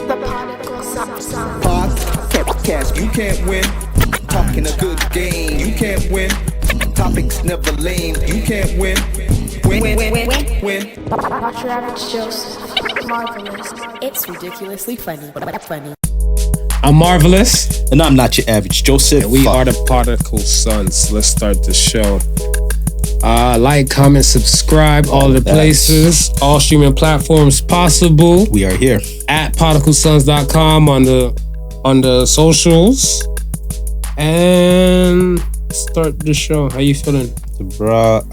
The Podical sound. Podcast, you can't win. Talking a good game, you can't win. Topics never lame, you can't win. Win. Not your average Joseph. Marvelous. It's ridiculously funny. I'm Marvelous. And I'm not your average Joseph. And we are the Podical Sons. Let's start the show. Like, comment, subscribe, all the places, all streaming platforms possible. We are here. At podicalsons.com on the socials. And start the show. How you feeling? Bruh,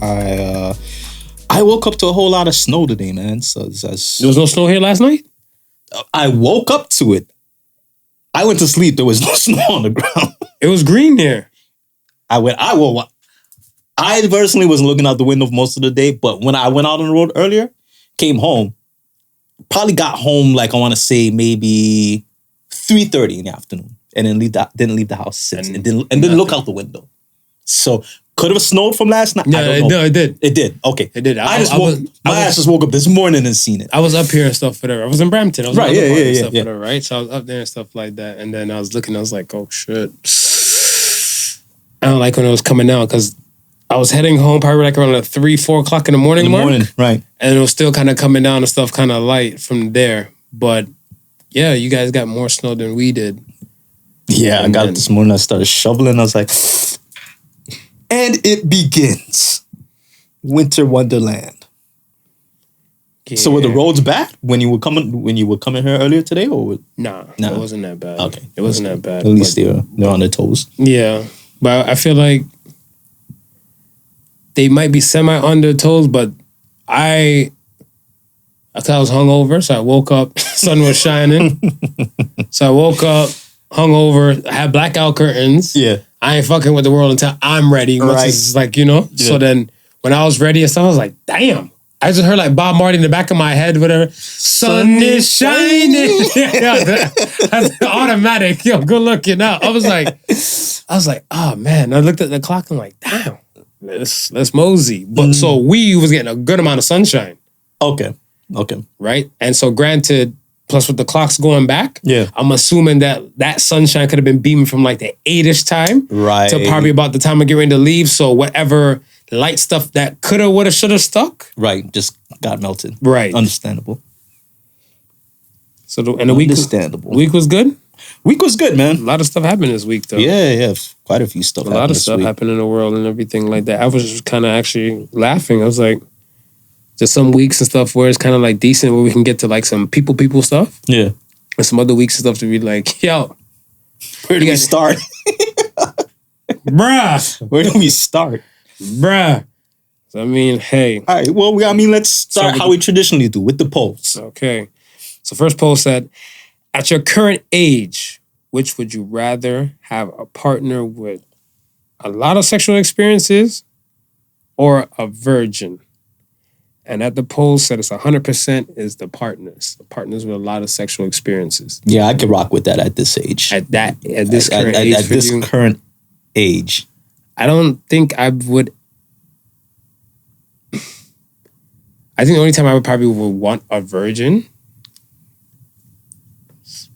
I woke up to a whole lot of snow today, man. So there was no snow here last night? I woke up to it. I went to sleep. There was no snow on the ground. It was green there. I personally wasn't looking out the window most of the day, but when I went out on the road earlier, came home, probably got home like I want to say maybe 3:30 in the afternoon, and then didn't leave the house since, and didn't look out the window. So could have snowed from last night. No, it did. It did. Okay, it did. My ass just woke up this morning and seen it. I was up here and stuff whatever. I was in Brampton. I was right. Yeah. Whatever, right. So I was up there and stuff like that, and then I was looking. I was like, oh shit. I don't like when it was coming down because I was heading home probably like around 3-4 o'clock in the morning. Right. And it was still kind of coming down and stuff, kind of light from there. But yeah, you guys got more snow than we did. Yeah, I got it this morning. I started shoveling. I was like, and it begins. Winter Wonderland. Yeah. So were the roads bad when you were coming here earlier today, or Nah, it wasn't that bad. Okay, it wasn't that bad. At least they're on their toes. Yeah, but I feel like they might be semi on their toes, but I thought I was hungover, so I woke up. Sun was shining, so I woke up hungover. I had blackout curtains. Yeah. I ain't fucking with the world until I'm ready. Right. It's like, Yeah. So then when I was ready and stuff, I was like, damn. I just heard like Bob Marley in the back of my head, whatever. Sun is shining. That's automatic. Yo, good looking out. I was like, oh man. I looked at the clock and I'm like, damn, let's mosey. But so we was getting a good amount of sunshine. Okay. Right? And so granted, plus with the clocks going back, yeah, I'm assuming that sunshine could have been beaming from like the 8-ish time, right, to probably about the time of getting ready to leave. So whatever light stuff that coulda, woulda, shoulda stuck, right, just got melted. Right, understandable. So the week was good. Week was good, man. A lot of stuff happened this week, though. Yeah, quite a few stuff. A lot of stuff happened in the world and everything like that. I was just kind of actually laughing. I was like, there's some weeks and stuff where it's kind of like decent, where we can get to like some people stuff. Yeah. And some other weeks and stuff to be like, yo, where do we start? Bruh. Where do we start? Bruh. So, I mean, hey. All right, well, let's start how we traditionally do, with the polls. Okay. So first poll said, at your current age, which would you rather have a partner with a lot of sexual experiences or a virgin? And at the poll said it's 100% is the partners with a lot of sexual experiences. Yeah, I could rock with that at this age. At this current age. I don't think I would. I think the only time I would probably want a virgin.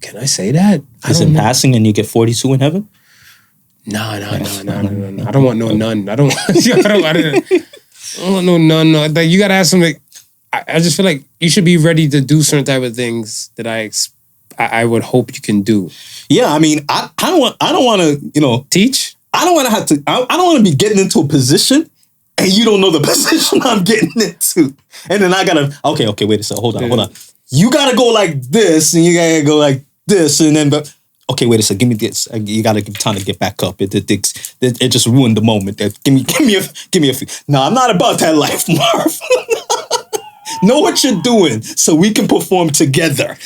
Can I say that? Is it passing and you get 42 in heaven? No. I don't want no nun. I don't want no nun. No. Like, you gotta have something. I just feel like you should be ready to do certain type of things that I would hope you can do. Yeah, I mean, I don't want to, teach. I don't want to have to. I don't want to be getting into a position and you don't know the position I'm getting into, and then I gotta. Okay, wait a second. Hold on. You gotta go like this, and you gotta go like this, and then but. Okay, wait a second. Give me this. You gotta give time to get back up. It just ruined the moment. Give me a few. No, I'm not about that life, Marv. Know what you're doing so we can perform together.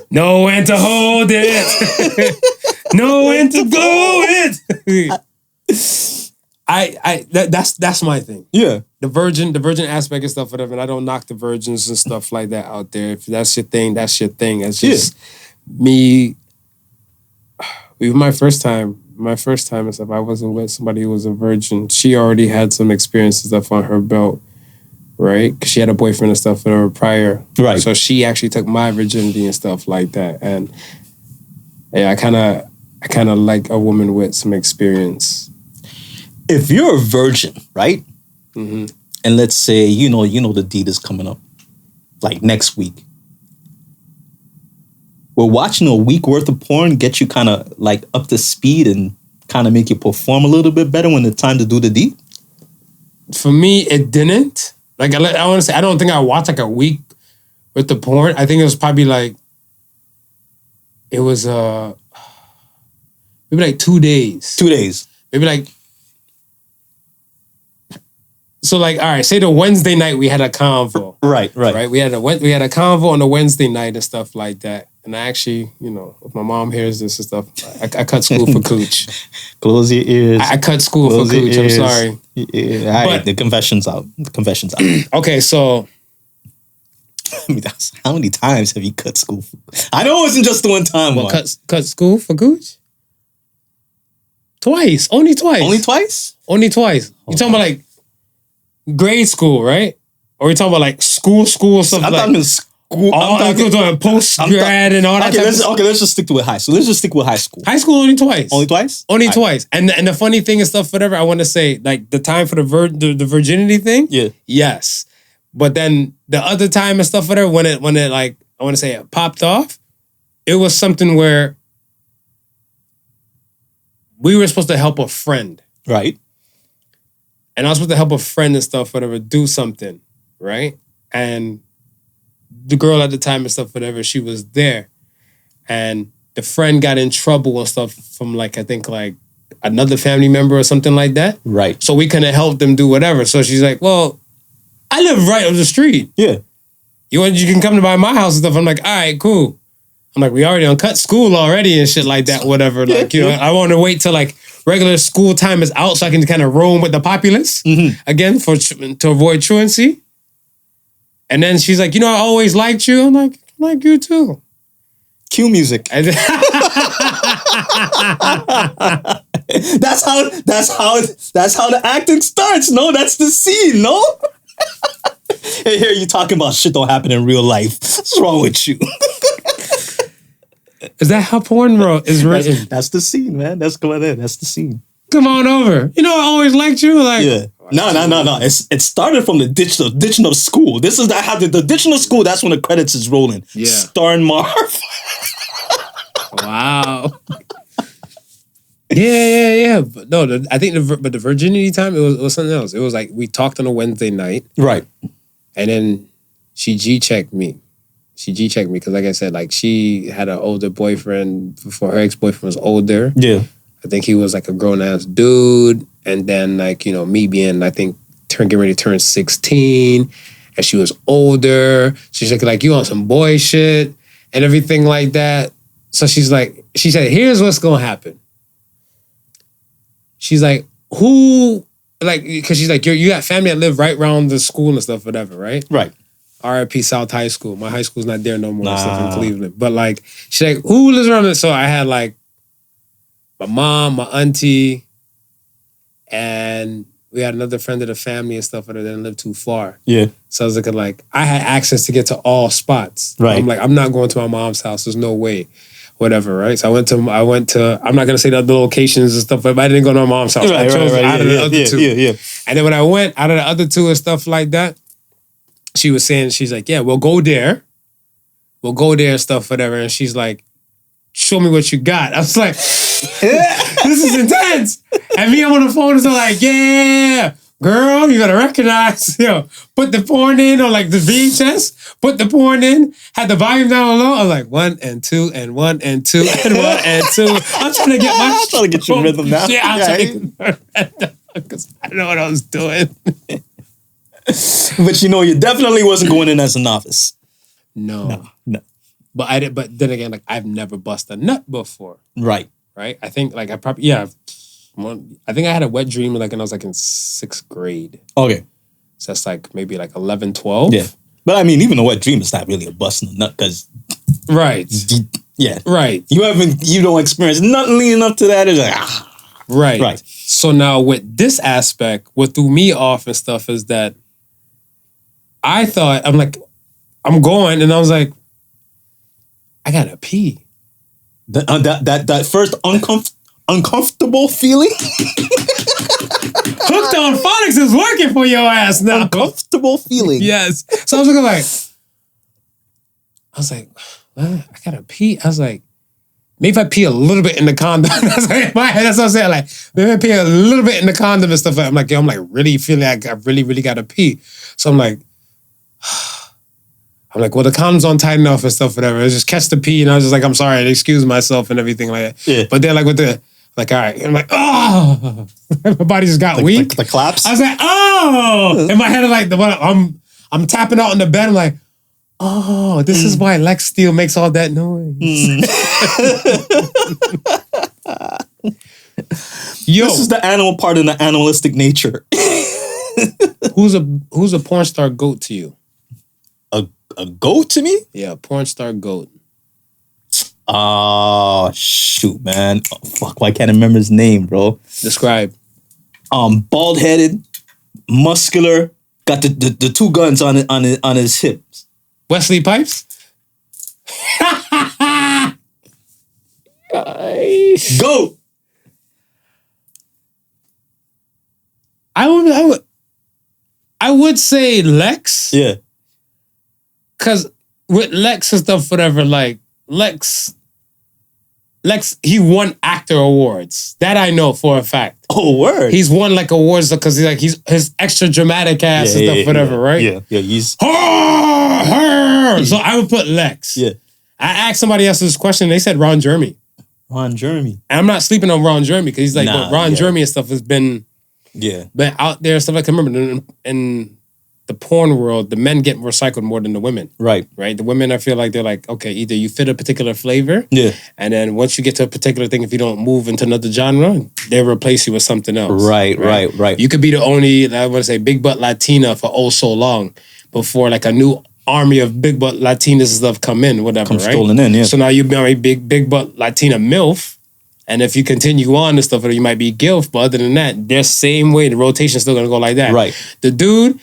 Know when to hold it. Know when to blow it. That's my thing. Yeah. The virgin aspect and stuff, whatever. And I don't knock the virgins and stuff like that out there. If that's your thing, that's your thing. It's just me. My first time and stuff, I wasn't with somebody who was a virgin. She already had some experiences stuff on her belt right? Because she had a boyfriend and stuff for her prior. Right. So she actually took my virginity and stuff like that. And yeah, I kind of like a woman with some experience. If you're a virgin, right? Mm-hmm. And let's say, you know the deed is coming up, like next week. Will watching a week worth of porn get you kind of like up to speed and kind of make you perform a little bit better when it's time to do the deed? For me, it didn't. Like, I want to say, I don't think I watched like a week with the porn. I think it was probably like, it was maybe like 2 days. 2 days. Maybe like, so like, all right, say the Wednesday night we had a convo. Right. We had a convo on a Wednesday night and stuff like that. And I actually, if my mom hears this and stuff, I cut school for cooch. Close your ears. I cut school for cooch. I'm sorry. Yeah, all right, the confession's out. Okay, so I mean, how many times have you cut school? I know it wasn't just the one time. Well, cut school for cooch? Twice. Only twice. Only twice? Only twice. You talking about like grade school, right? Or you talking about like school stuff? I'm like, talking school. I'm talking post-grad and all that type of stuff. Okay, let's just stick with high school. Let's just stick with high school. High school only twice. Only twice? Only twice. And the funny thing and stuff, whatever, I want to say, like the time for the virginity thing, yeah, yes. But then the other time and stuff, whatever, when it like, I want to say it popped off, it was something where we were supposed to help a friend. Right. And I was supposed to help a friend and stuff, whatever, do something, right? And the girl at the time and stuff, whatever, she was there. And the friend got in trouble and stuff from like, I think like another family member or something like that. Right. So we couldn't help them do whatever. So she's like, well, I live right up the street. Yeah. You can come to my house and stuff. I'm like, all right, cool. I'm like, we already cut school already and shit like that, whatever. Like, I want to wait till like regular school time is out so I can kind of roam with the populace again to avoid truancy. And then she's like, I always liked you. I'm like, I like you too. Cue music. That's how the acting starts. No, that's the scene. No. Hey, here you talking about shit don't happen in real life. What's wrong with you? Is that how porn is written? That's the scene, man. That's going in. That's the scene. Come on over. I always liked you. Like, yeah. No. It started from the ditching of school. This is the ditching of school. That's when the credits is rolling. Yeah. Starring Marv. Wow. Yeah. But no, I think the virginity time it was something else. It was like we talked on a Wednesday night, right? And then she G-checked me. Because, like I said, like she had an older boyfriend before her ex-boyfriend was older. Yeah. I think he was like a grown-ass dude. And then, like, me being, I think, getting ready to turn 16. And she was older. She's like, you on some boy shit and everything like that. So she said, here's what's going to happen. She's like, because she's like, you got family that live right around the school and stuff, whatever, right? Right. RIP South High School. My high school's not there no more. Stuff in Cleveland. But like, she's like, who lives around it? So I had like my mom, my auntie, and we had another friend of the family and stuff that didn't live too far. Yeah. So I was looking like, I had access to get to all spots. Right. I'm like, I'm not going to my mom's house. There's no way. Whatever, right? So I went to, I'm not going to say the other locations and stuff, but I didn't go to my mom's house. I chose out of the other two. Yeah. And then when I went out of the other two and stuff like that, she was saying, she's like, yeah, we'll go there and stuff, whatever. And she's like, show me what you got. I was like, this is intense. And me, I'm on the phone and so like, yeah, girl, you gotta recognize, put the porn in on like the VHS, put the porn in, had the volume down low. I was like 1 and 2 and 1 and 2 and 1 and 2. I'm trying to get your rhythm now. Yeah, I'm trying to get my rhythm because I don't know what I was doing. But you definitely wasn't going in as a novice. No. But then again, like I've never busted a nut before. Right. I think like I think I had a wet dream like when I was like in 6th grade. Okay. So that's like maybe like 11, 12. Yeah. But I mean, even a wet dream is not really a busting a nut because. Right. Yeah. Right. You don't experience nothing leading up to that. It's like, Right. So now with this aspect, what threw me off and stuff is that I thought, I'm going, and I was like, I gotta pee. That first uncomfortable feeling. Hooked on phonics is working for your ass now. Uncomfortable feeling. Yes. So I was looking like, what? I gotta pee. I was like, maybe if I pee a little bit in the condom. That's like, in my head, that's what I'm saying. Like, maybe I pee a little bit in the condom and stuff. I'm like, yo, I'm like really feeling like I really, really gotta pee. So I'm like, well, the condom's on tight enough and stuff, whatever. I just catch the pee, and I was just like, I'm sorry, I excuse myself and everything like that. Yeah. But then, like, with the, like, all right. I'm like, oh. My body just got weak. The claps? I was like, oh. In my head, I'm tapping out on the bed. I'm like, oh, this is why Lex Steele makes all that noise. Yo. This is the animal part in the animalistic nature. Who's a porn star goat to you? A goat to me? Yeah, a porn star goat. Oh, shoot, man. Oh, fuck, why can't I remember his name, bro? Describe. Bald-headed, muscular, got the two guns on his hips. Wesley Pipes? Goat. I would say Lex. Yeah. Cause with Lex and stuff, whatever, like Lex, he won actor awards. That I know for a fact. Oh, word. He's won like awards because he's his extra dramatic ass and stuff, whatever, right? Yeah, he's. So I would put Lex. Yeah. I asked somebody else this question. They said Ron Jeremy. Ron Jeremy. And I'm not sleeping on Ron Jeremy because he's like, Ron Jeremy and stuff has been out there. Stuff I can remember in the porn world, the men get recycled more than the women. Right. The women, I feel like they're like, okay, either you fit a particular flavor. Yeah. And then once you get to a particular thing, if you don't move into another genre, they replace you with something else. Right. You could be the only, I want to say, big butt Latina for oh so long before like a new army of big butt Latinas and stuff come in, whatever, right? Stolen in, yeah. So now you be a big butt Latina MILF. And if you continue on and stuff, you might be GILF. But other than that, they're same way. The rotation's still going to go like that. Right. The dude,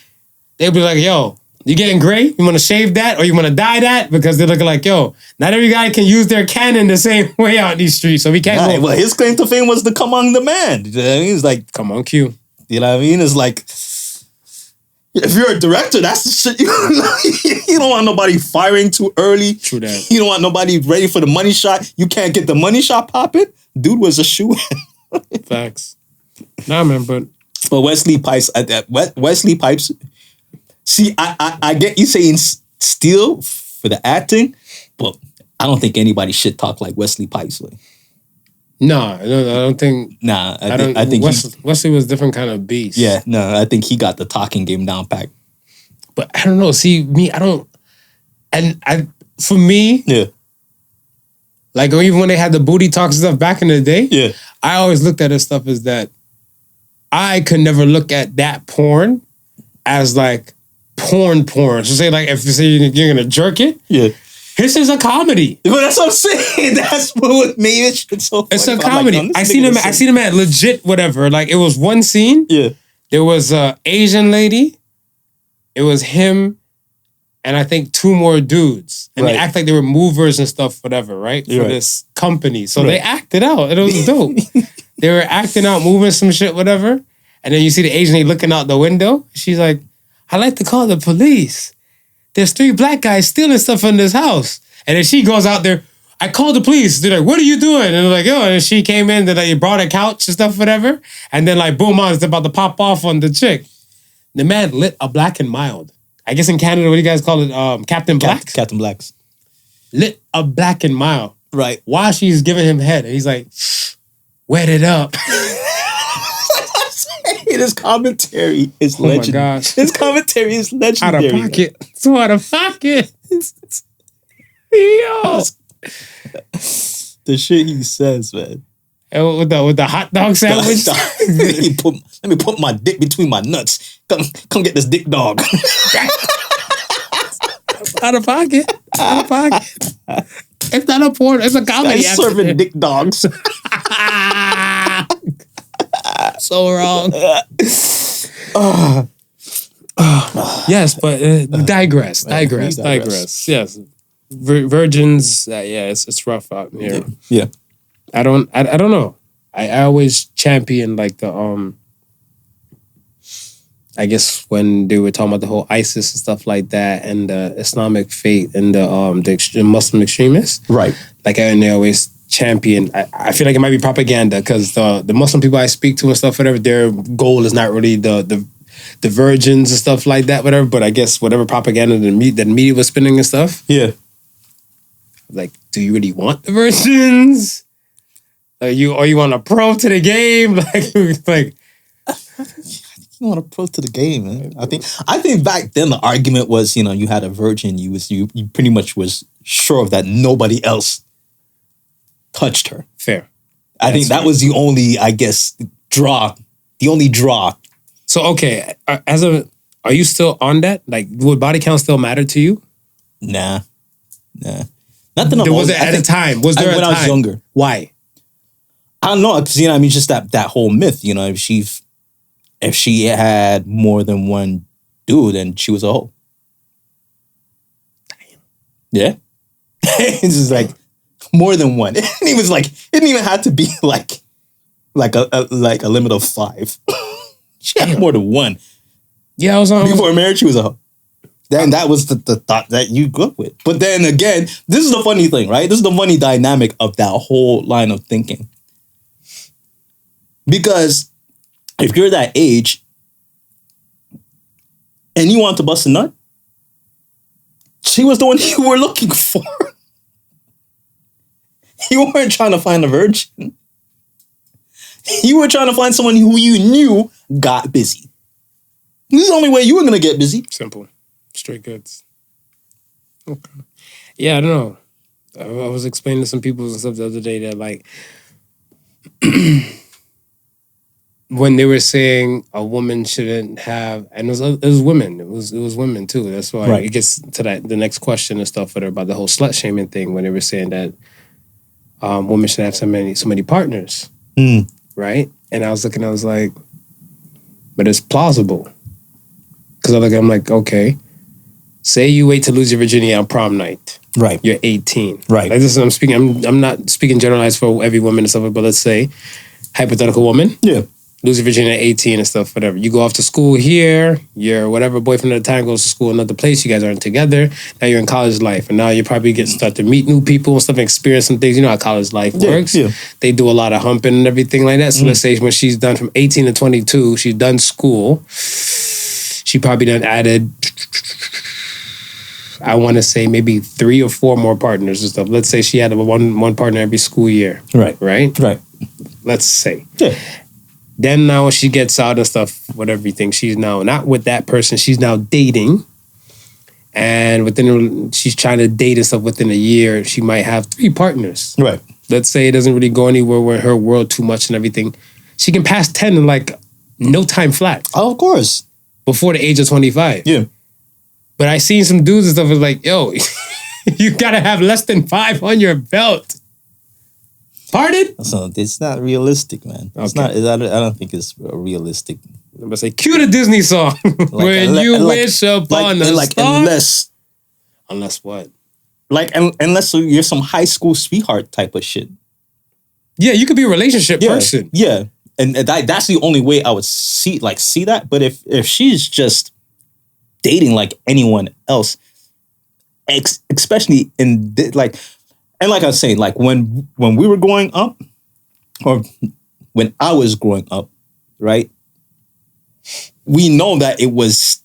they'll be like, yo, you getting gray? You want to shave that or you want to dye that? Because they're looking like, yo, not every guy can use their cannon the same way out in these streets. So we can't go. Well, his claim to fame was to come on demand. You know what I mean? It's like, come on, Q. You know what I mean? It's like, if you're a director, that's the shit. You don't want nobody firing too early. True that. You don't want nobody ready for the money shot. You can't get the money shot popping. Dude was a shoe. Facts. Nah, man, but Wesley Pipes, Wesley Pipes. See, I get you saying Steele for the acting, but I don't think anybody should talk like Wesley Pipes. Like. No, I don't think. Nah, I think Wesley was a different kind of beast. Yeah, no, I think he got the talking game down pat. But I don't know. See, me, I don't. And for me, like even when they had the booty talks and stuff back in the day, I always looked at this stuff as that I could never look at that porn as like porn. So say like if you say you're gonna jerk it, this is a comedy. But that's what I'm saying. That's what made it so funny. It's a comedy. Like, I seen him at legit whatever. Like it was one scene. Yeah. There was a Asian lady. It was him and I think two more dudes. And they act like they were movers and stuff, whatever, right? For this company. So they acted out. It was dope. They were acting out, moving some shit, whatever. And then you see the Asian lady looking out the window. She's like, I like to call the police. There's 3 black guys stealing stuff in this house. And then she goes out there, I called the police. They're like, what are you doing? And they're like, yo, and she came in, they brought a couch and stuff, whatever. And then like, boom, it's about to pop off on the chick. The man lit a Black and Mild. I guess in Canada, what do you guys call it? Captain Blacks? Captain Blacks. Lit a Black and Mild. Right. While she's giving him head. And he's like, wet it up. His commentary is legendary. Oh my gosh. His commentary is legendary. Out of pocket. So out of pocket. Yo. The shit he says, man. And with the hot dog sandwich. Let me put my dick between my nuts. Come get this dick dog. Out of pocket. Out of pocket. It's not a porn. It's a comedy. He's serving dick dogs. So wrong. Yes, but digress. digress. Yes, virgins. Yeah, it's rough out here. Yeah. I don't know. I always champion like the I guess when they were talking about the whole ISIS and stuff like that, and the Islamic faith and the Muslim extremists, Right. like and they always champion. I feel like it might be propaganda because the Muslim people I speak to and stuff, whatever, their goal is not really the virgins and stuff like that, whatever. But I guess whatever propaganda that media was spinning and stuff. Yeah. Like, do you really want the virgins? Are you on a pro to the game? like. You want to approach to the game, man. I think back then the argument was, you had a virgin, you pretty much was sure of that nobody else touched her. Fair. I think that was the only, I guess, draw. The only draw. So okay, are you still on that? Like, would body count still matter to you? Nah. Nothing. Was it at a time? Was there a time? When I was younger. Why? I don't know, because just that whole myth. If she had more than one dude, then she was a hoe. Damn. Yeah. It's just like more than one. It didn't even have to be like a limit of 5. She had more than one. Yeah, I was on before marriage. She was a hoe. Then that was the thought that you grew up with. But then again, this is the funny thing, right? This is the funny dynamic of that whole line of thinking. Because if you're that age and you want to bust a nut, she was the one you were looking for. You weren't trying to find a virgin. You were trying to find someone who you knew got busy. This is the only way you were going to get busy. Simple. Straight goods. Okay. Yeah, I don't know. I was explaining to some people and stuff the other day that like when they were saying a woman shouldn't have, and it was women. It was women too. That's why it gets to the next question and stuff about the whole slut shaming thing when they were saying that women should have so many partners, right? And I was like, but it's plausible because I'm like, okay, say you wait to lose your virginity on prom night, right? You're 18, right? Like this is I'm not speaking generalized for every woman and stuff, but let's say hypothetical woman, lose your virginity at 18 and stuff, whatever. You go off to school here, your whatever boyfriend at the time goes to school in another place, you guys aren't together, now you're in college life, and now you probably start to meet new people and stuff and experience some things. You know how college life works. Yeah. They do a lot of humping and everything like that. So let's say when she's done from 18 to 22, she's done school, she probably done added, I want to say maybe 3 or 4 more partners and stuff. Let's say she had one partner every school year. Right. Let's say. Yeah. Then now when she gets out and stuff, everything, she's now not with that person. She's now dating. And she's trying to date and stuff within a year. She might have 3 partners. Right. Let's say it doesn't really go anywhere with her world too much and everything. She can pass 10 in like no time flat. Oh, of course. Before the age of 25. Yeah. But I seen some dudes and stuff was like, yo, you gotta have less than 5 on your belt. Pardon? So it's not realistic, man. It's not. I don't think it's realistic. I'm gonna say, cue the Disney song. When you wish upon a star. Unless what? Unless you're some high school sweetheart type of shit. Yeah, you could be a relationship person. Yeah, and that's the only way I would see that. But if she's just dating like anyone else, especially in and like I was saying, like when we were growing up, or when I was growing up, right? We know that it was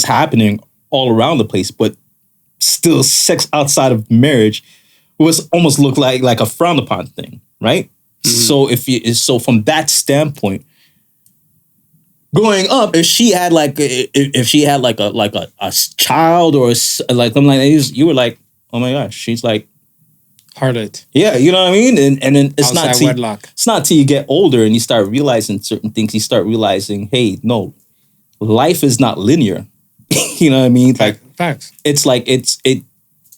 happening all around the place, but still, sex outside of marriage was almost looked like a frowned upon thing, right? Mm-hmm. So from that standpoint, growing up, if she had like a child or something like that, you were like, oh my gosh, she's like harlot. Yeah, you know what I mean? And then it's outside wedlock. It's not till you get older and you start realizing certain things. You start realizing, hey, no, life is not linear. You know what I mean? Like facts. It's like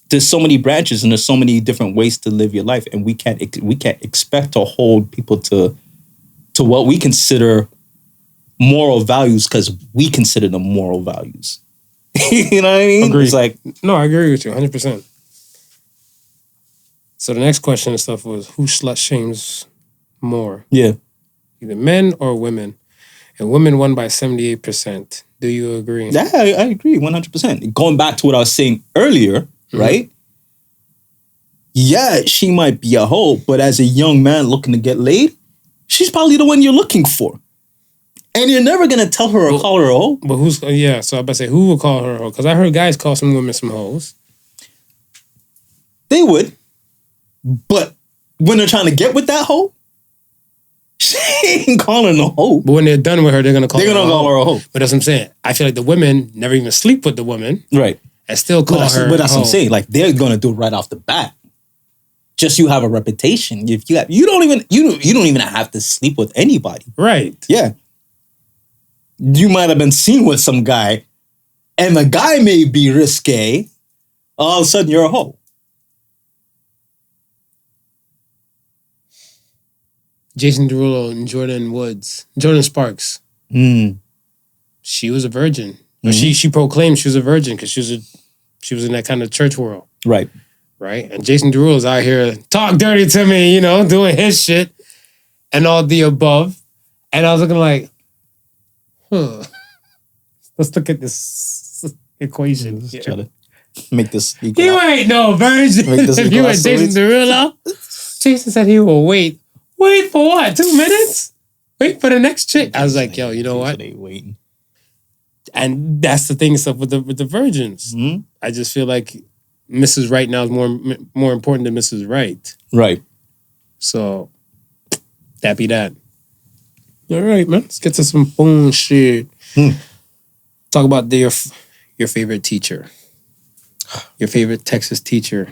there's so many branches and there's so many different ways to live your life, and we can't expect to hold people to what we consider moral values because we consider them moral values. You know what I mean? Agreed. It's like, No, I agree with you 100%. So the next question and stuff was, who slut shames more? yeah. Either men or women? And women won by 78%. Do you agree? Yeah, I agree 100%. Going back to what I was saying earlier, right? Yeah, she might be a hoe, but as a young man looking to get laid, she's probably the one you're looking for. And you're never going to tell her or call her a hoe. But who's, yeah, so I about to say, who will call her a hoe? Because I heard guys call some women some hoes. They would. But when they're trying to get with that hoe, she ain't calling a hoe. But when they're done with her, they're going to call They're her going to call her a hoe. But that's what I'm saying. I feel like the women never even sleep with the woman Right. and still call her But that's a what I'm hoe. saying. Like, they're going to do it right off the bat. Just you have a reputation. If you don't even have to sleep with anybody. Right. Yeah. You might have been seen with some guy, and the guy may be risque. All of a sudden, you're a hoe. Jason Derulo and Jordan Sparks. She was a virgin. Or she proclaimed she was a virgin because she was in that kind of church world. Right. Right? And Jason Derulo's out here talk dirty to me, doing his shit and all the above. And I was looking like, let's look at this equation. Let's try to make this equal. You ain't no virgin. Make this If you equal ain't Jason Derulo. Jason said he will wait. Wait for what? 2 minutes? Wait for the next chick. I was like, yo, you know what? They waiting. And that's the thing stuff with the virgins. I just feel like Mrs. Right now is more important than Mrs. Right. Right. So that be that. All right, man. Let's get to some phone shit. Talk about your favorite teacher. Your favorite Texas teacher.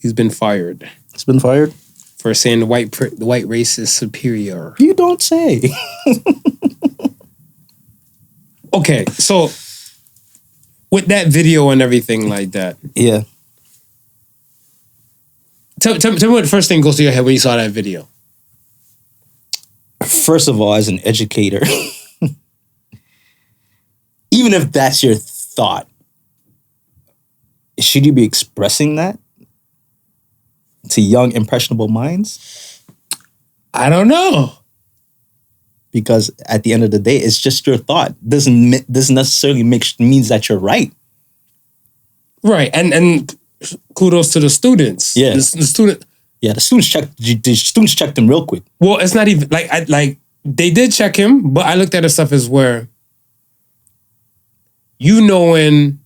He's been fired It's been fired? for saying the white race is superior. You don't say. Okay, so with that video and everything like that, Yeah. tell me what the first thing goes to your head when you saw that video. First of all, as an educator, even if that's your thought, should you be expressing that to young, impressionable minds? I don't know. Because at the end of the day, it's just your thought. Doesn't necessarily means that you're right. Right, and kudos to the students. Yeah. the student. Yeah, the students checked him real quick. Well, it's not even like they did check him, but I looked at the stuff as where knowing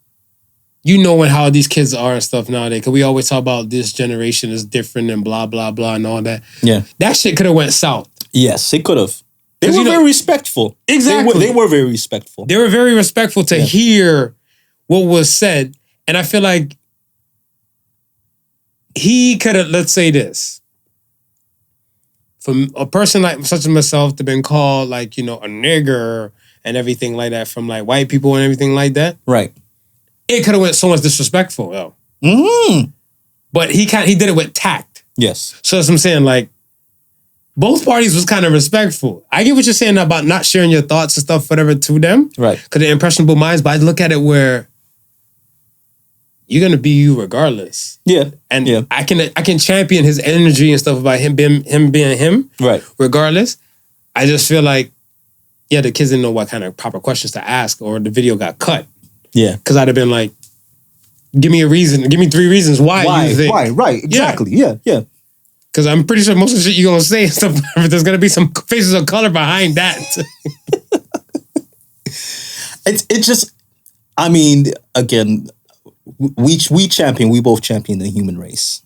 how these kids are and stuff nowadays. Because we always talk about this generation is different and blah blah blah and all that. Yeah, that shit could have went south. Yes, it could have. They were very respectful. Exactly, they were very respectful. They were very respectful to hear what was said, and I feel like he could have. Let's say this. From a person like such as myself to been called a nigger and everything like that from like white people and everything like that. Right. It could have went so much disrespectful, though. But he did it with tact. Yes. So that's what I'm saying, like, both parties was kind of respectful. I get what you're saying about not sharing your thoughts and stuff, whatever, to them. Right. Because they're impressionable minds, but I look at it where you're gonna be you regardless. Yeah. And I can champion his energy and stuff about him being him. Right. Regardless. I just feel like, the kids didn't know what kind of proper questions to ask, or the video got cut. Yeah. Because I'd have been like, give me a reason. Give me 3 reasons why you think. Why? Right. Exactly. Yeah. Because I'm pretty sure most of the shit you're going to say and stuff, there's going to be some faces of color behind that. It's just, I mean, again, we both champion the human race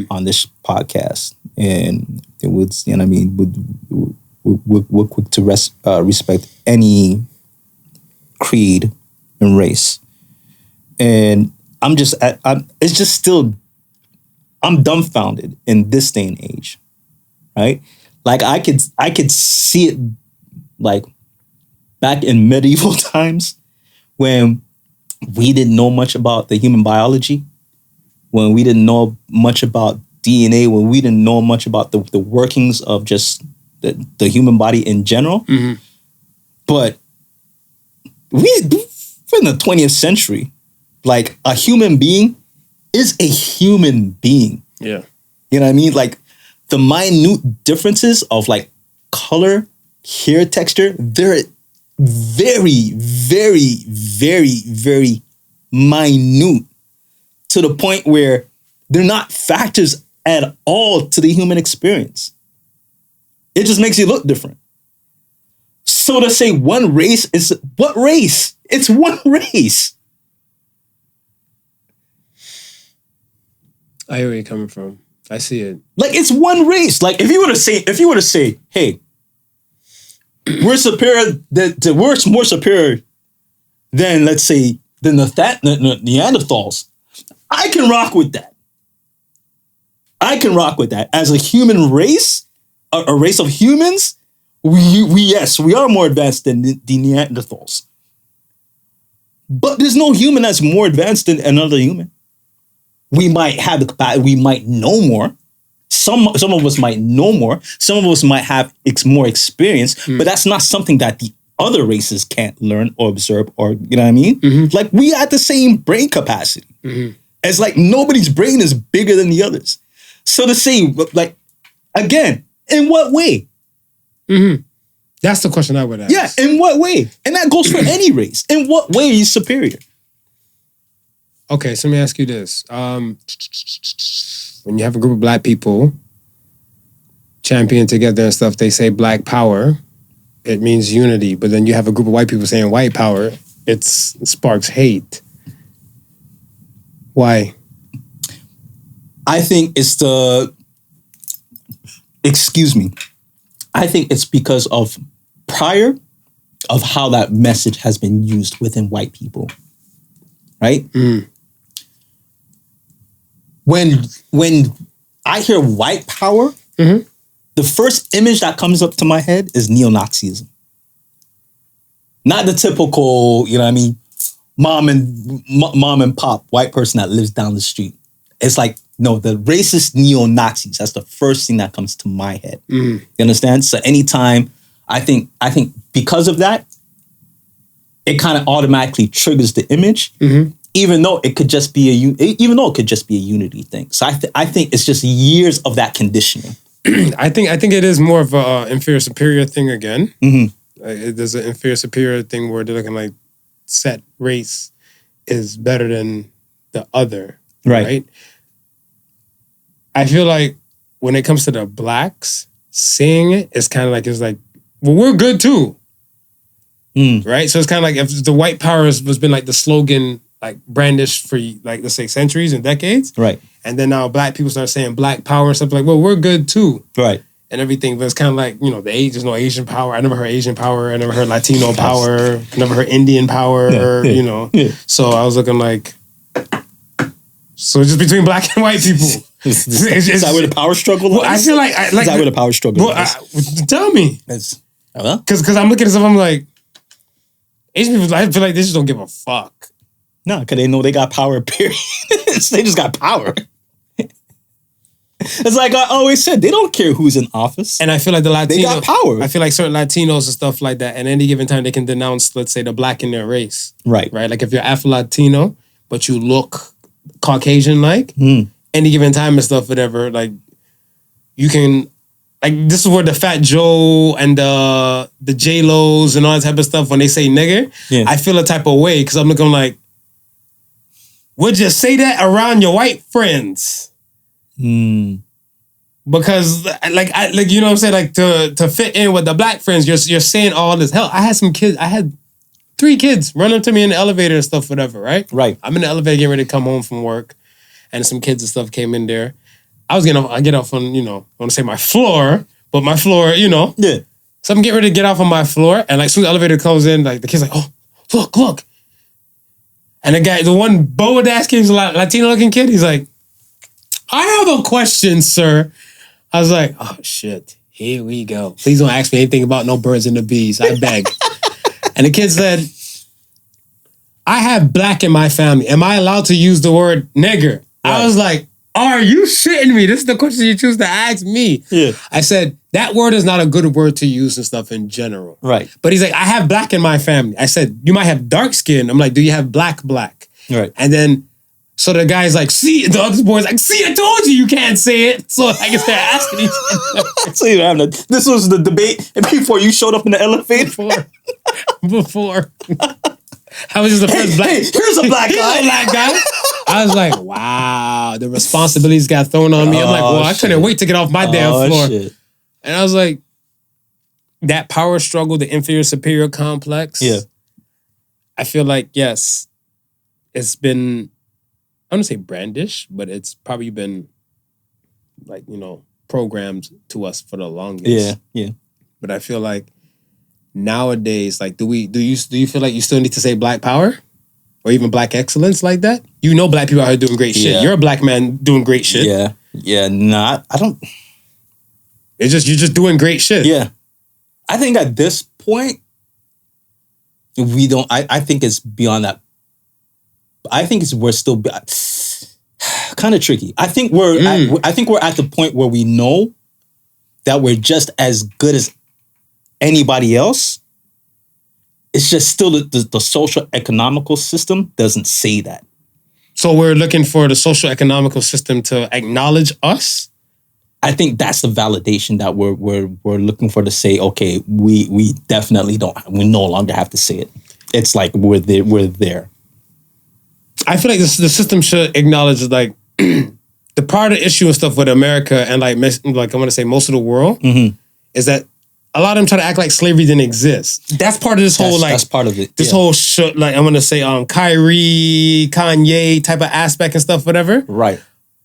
on this podcast. And it was, we're quick to respect any creed and race. And I'm dumbfounded in this day and age, right? Like I could see it like back in medieval times when we didn't know much about the human biology, when we didn't know much about DNA, when we didn't know much about the workings of just the human body in general. But we're in the 20th century. Like, a human being is a human being. Yeah. You know what I mean? Like, the minute differences of like color, hair texture, they're very, very, very, very minute to the point where they're not factors at all to the human experience. It just makes you look different. So to say one race is what race? It's one race. I hear where you're coming from. I see it. Like, it's one race. Like, if you were to say, hey, we're superior, we're more superior than, let's say, than the Neanderthals, I can rock with that. I can rock with that. As a human race, a race of humans, we are more advanced than the Neanderthals. But there's no human that's more advanced than another human. We might have the capacity, we might know more. Some of us might know more. Some of us might have more experience, but that's not something that the other races can't learn or observe, or, you know what I mean? Mm-hmm. Like, we have the same brain capacity. Mm-hmm. It's like nobody's brain is bigger than the others. So to say, like, again, in what way? Mm-hmm. That's the question I would ask. Yeah, in what way? And that goes for any race. In what way are you superior? Okay, so let me ask you this. When you have a group of black people champion together and stuff, they say black power, it means unity. But then you have a group of white people saying white power, it sparks hate. Why? I think it's I think it's because of how that message has been used within white people. Right? Mm. When I hear white power, the first image that comes up to my head is neo-Nazism. Not the typical, you know what I mean, mom and pop white person that lives down the street. It's like, no, the racist neo-Nazis. That's the first thing that comes to my head. Mm. You understand? So anytime, I think because of that, it kind of automatically triggers the image. Mm-hmm. Even though it could just be a unity thing. So I think it's just years of that conditioning. I think it is more of a inferior superior thing again. Mm-hmm. There's an inferior superior thing where they're looking like set race is better than the other. Right? I feel like when it comes to the blacks, seeing it, it's kind of like, well, we're good too. Mm. Right? So it's kind of like if the white power has been like the slogan, like brandished for, like, let's say centuries and decades. Right. And then now black people start saying black power and stuff, like, well, we're good too. Right. And everything. But it's kind of like, there's no Asian power. I never heard Asian power. I never heard Latino power. I never heard Indian power, Yeah. So I was looking like, so it's just between black and white people. Is that where the power struggle lies? Well, I feel like is that where the power struggle lies? Tell me. Because I'm looking at stuff, I'm like, Asian people, I feel like they just don't give a fuck. No, because they know they got power, period. They just got power. It's like I always said, they don't care who's in office. And I feel like the Latinos, they got power. I feel like certain Latinos and stuff like that, at any given time, they can denounce, let's say, the black in their race. Right. Right? Like if you're Afro-Latino, but you look Caucasian-like, any given time and stuff, whatever, like, you can, like, this is where the Fat Joe and the J-Los and all that type of stuff, when they say nigger, I feel a type of way, because I'm looking like, would you say that around your white friends? Because like you know what I'm saying, like to fit in with the black friends, you're saying all this. Hell, I had 3 kids run up to me in the elevator and stuff, whatever, right? Right. I'm in the elevator getting ready to come home from work, and some kids and stuff came in there. I get off on, I want to say my floor, but my floor, Yeah. So I'm getting ready to get off on my floor, and like as soon as the elevator comes in, like the kid's like, oh, look. And the one bowed ass kid, Latino looking kid, he's like, I have a question, sir. I was like, oh shit, here we go. Please don't ask me anything about no birds and the bees. I beg. And the kid said, I have black in my family. Am I allowed to use the word nigger? Right. I was like, Are you shitting me? This is the question you choose to ask me. Yeah. I said, that word is not a good word to use and stuff in general. Right. But he's like, I have black in my family. I said, you might have dark skin. I'm like, do you have black? Right. And then, so the guy's like, see, the other boy's like, see, I told you can't say it. So I guess they're asking each other. So you having this was the debate before you showed up in the elevator. Before. I was just the first black. Hey, here's a black guy. Black guy. I was like, wow, the responsibilities got thrown on me. I'm like, well, I couldn't wait to get off my damn floor. Shit. And I was like, that power struggle, the inferior superior complex. Yeah. I feel like, yes, it's been, I don't say brandish, but it's probably been like, programmed to us for the longest. Yeah, yeah. But I feel like nowadays, like, do you feel like you still need to say black power? Or even black excellence like that? You know black people out here doing great shit. Yeah. You're a black man doing great shit. Yeah. Yeah. Nah, I don't. You're just doing great shit. Yeah. I think at this point, we don't. I think it's beyond that. I think we're still kind of tricky. I think we're at the point where we know that we're just as good as anybody else. It's just still the social economical system doesn't say that. So we're looking for the social economical system to acknowledge us? I think that's the validation that we're looking for, to say, okay, we definitely we no longer have to say it. It's like we're there. I feel like the system should acknowledge, like, the part of the issue and stuff with America and like I want to say most of the world is that a lot of them try to act like slavery didn't exist. That's part of this whole, like, that's part of it. This whole shit, like, I'm gonna say Kyrie, Kanye type of aspect and stuff, whatever. Right.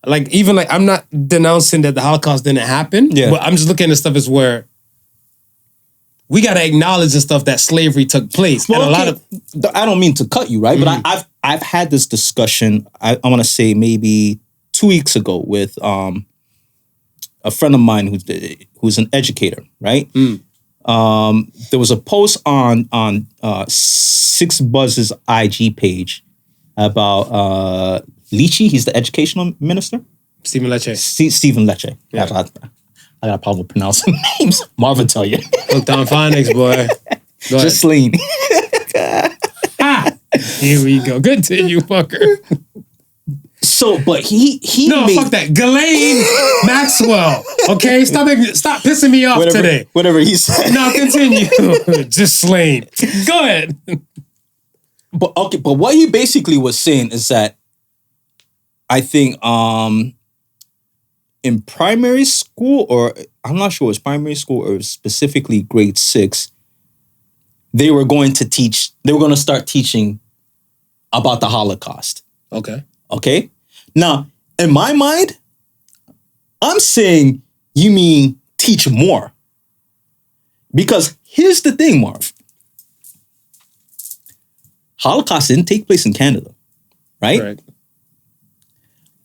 Like, even like, I'm not denouncing that the Holocaust didn't happen. Yeah. But I'm just looking at stuff as where we gotta acknowledge the stuff that slavery took place. Well, and a lot of I don't mean to cut you, right? But I've had this discussion. I want to say maybe 2 weeks ago with a friend of mine who's an educator, right? There was a post on Six Buzz's IG page about Leachy. He's the educational minister. Stephen Lecce. Stephen Lecce. Yeah. I got a problem pronouncing names. Marvin tell you. Hooked on phonics, boy. Go ahead. Just lean. Here we go. Good to you, fucker. So, but he No, fuck that. Ghislaine Maxwell. Okay? Stop pissing me off today. Whatever he said. No, continue. Just slain. Go ahead. But what he basically was saying is that I think in primary school, or I'm not sure it was primary school or specifically grade 6, they were going to start teaching about the Holocaust. Okay. Okay? Now, in my mind, I'm saying you mean teach more. Because here's the thing, Marv. Holocaust didn't take place in Canada, right? Right.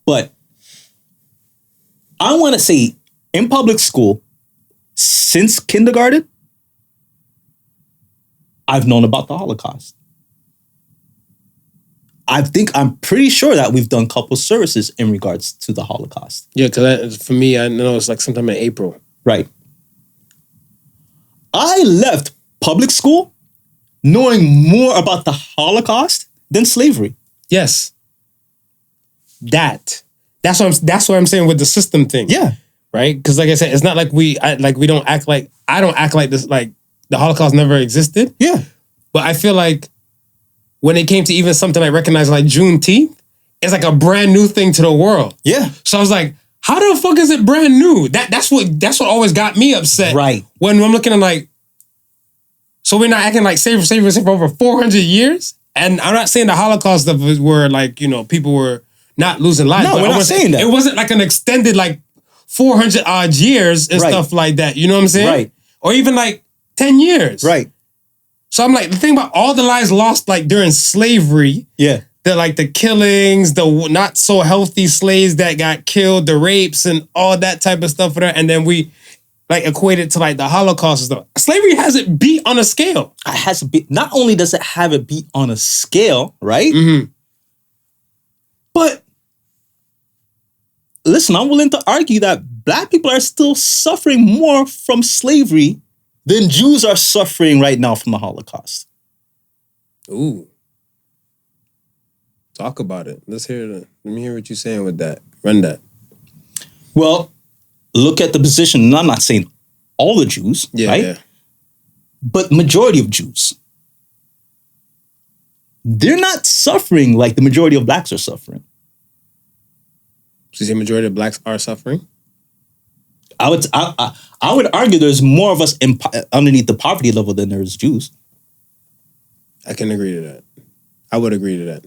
But I want to say in public school, since kindergarten, I've known about the Holocaust. I'm pretty sure that we've done a couple services in regards to the Holocaust. Yeah, because for me, I know it's like sometime in April. Right. I left public school knowing more about the Holocaust than slavery. Yes. That's what I'm saying with the system thing. Yeah. Right? Because like I said, it's not like I don't act like this, like the Holocaust never existed. Yeah. But I feel like when it came to even something like recognizing like Juneteenth, it's like a brand new thing to the world. Yeah. So I was like, how the fuck is it brand new? That's what always got me upset. Right. When I'm looking at like, so we're not acting like slavery for over 400 years? And I'm not saying the Holocaust stuff was where like, people were not losing lives. No, but we're not saying that. It wasn't like an extended like 400 odd years and Right. stuff like that. You know what I'm saying? Right. Or even like 10 years. Right. So I'm like, the thing about all the lives lost like during slavery, Yeah. the killings, the not so healthy slaves that got killed, the rapes and all that type of stuff, and then we like equate it to like the Holocaust and stuff. Slavery has it beat on a scale. It has to be, not only does it have it beat on a scale, right? Mm-hmm. But listen, I'm willing to argue that black people are still suffering more from slavery than Jews are suffering right now from the Holocaust. Ooh. Talk about it. Let me hear what you're saying with that. Run that. Well, look at the position. And I'm not saying all the Jews, right? Yeah. But majority of Jews. They're not suffering like the majority of blacks are suffering. So you say majority of blacks are suffering? I would argue there's more of us underneath the poverty level than there is Jews. I can agree to that. I would agree to that.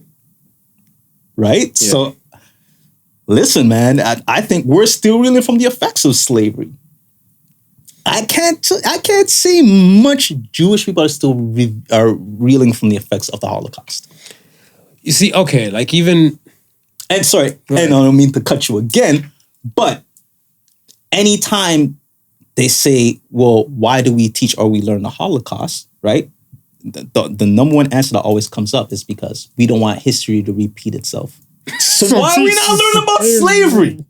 Right? Yeah. So, listen, man, I think we're still reeling from the effects of slavery. I can't say much Jewish people are still reeling from the effects of the Holocaust. You see, okay, like even... And sorry, and I don't mean to cut you again, but anytime they say, well, why do we teach or we learn the Holocaust, right? The number one answer that always comes up is because we don't want history to repeat itself. So why are we not learning about slavery?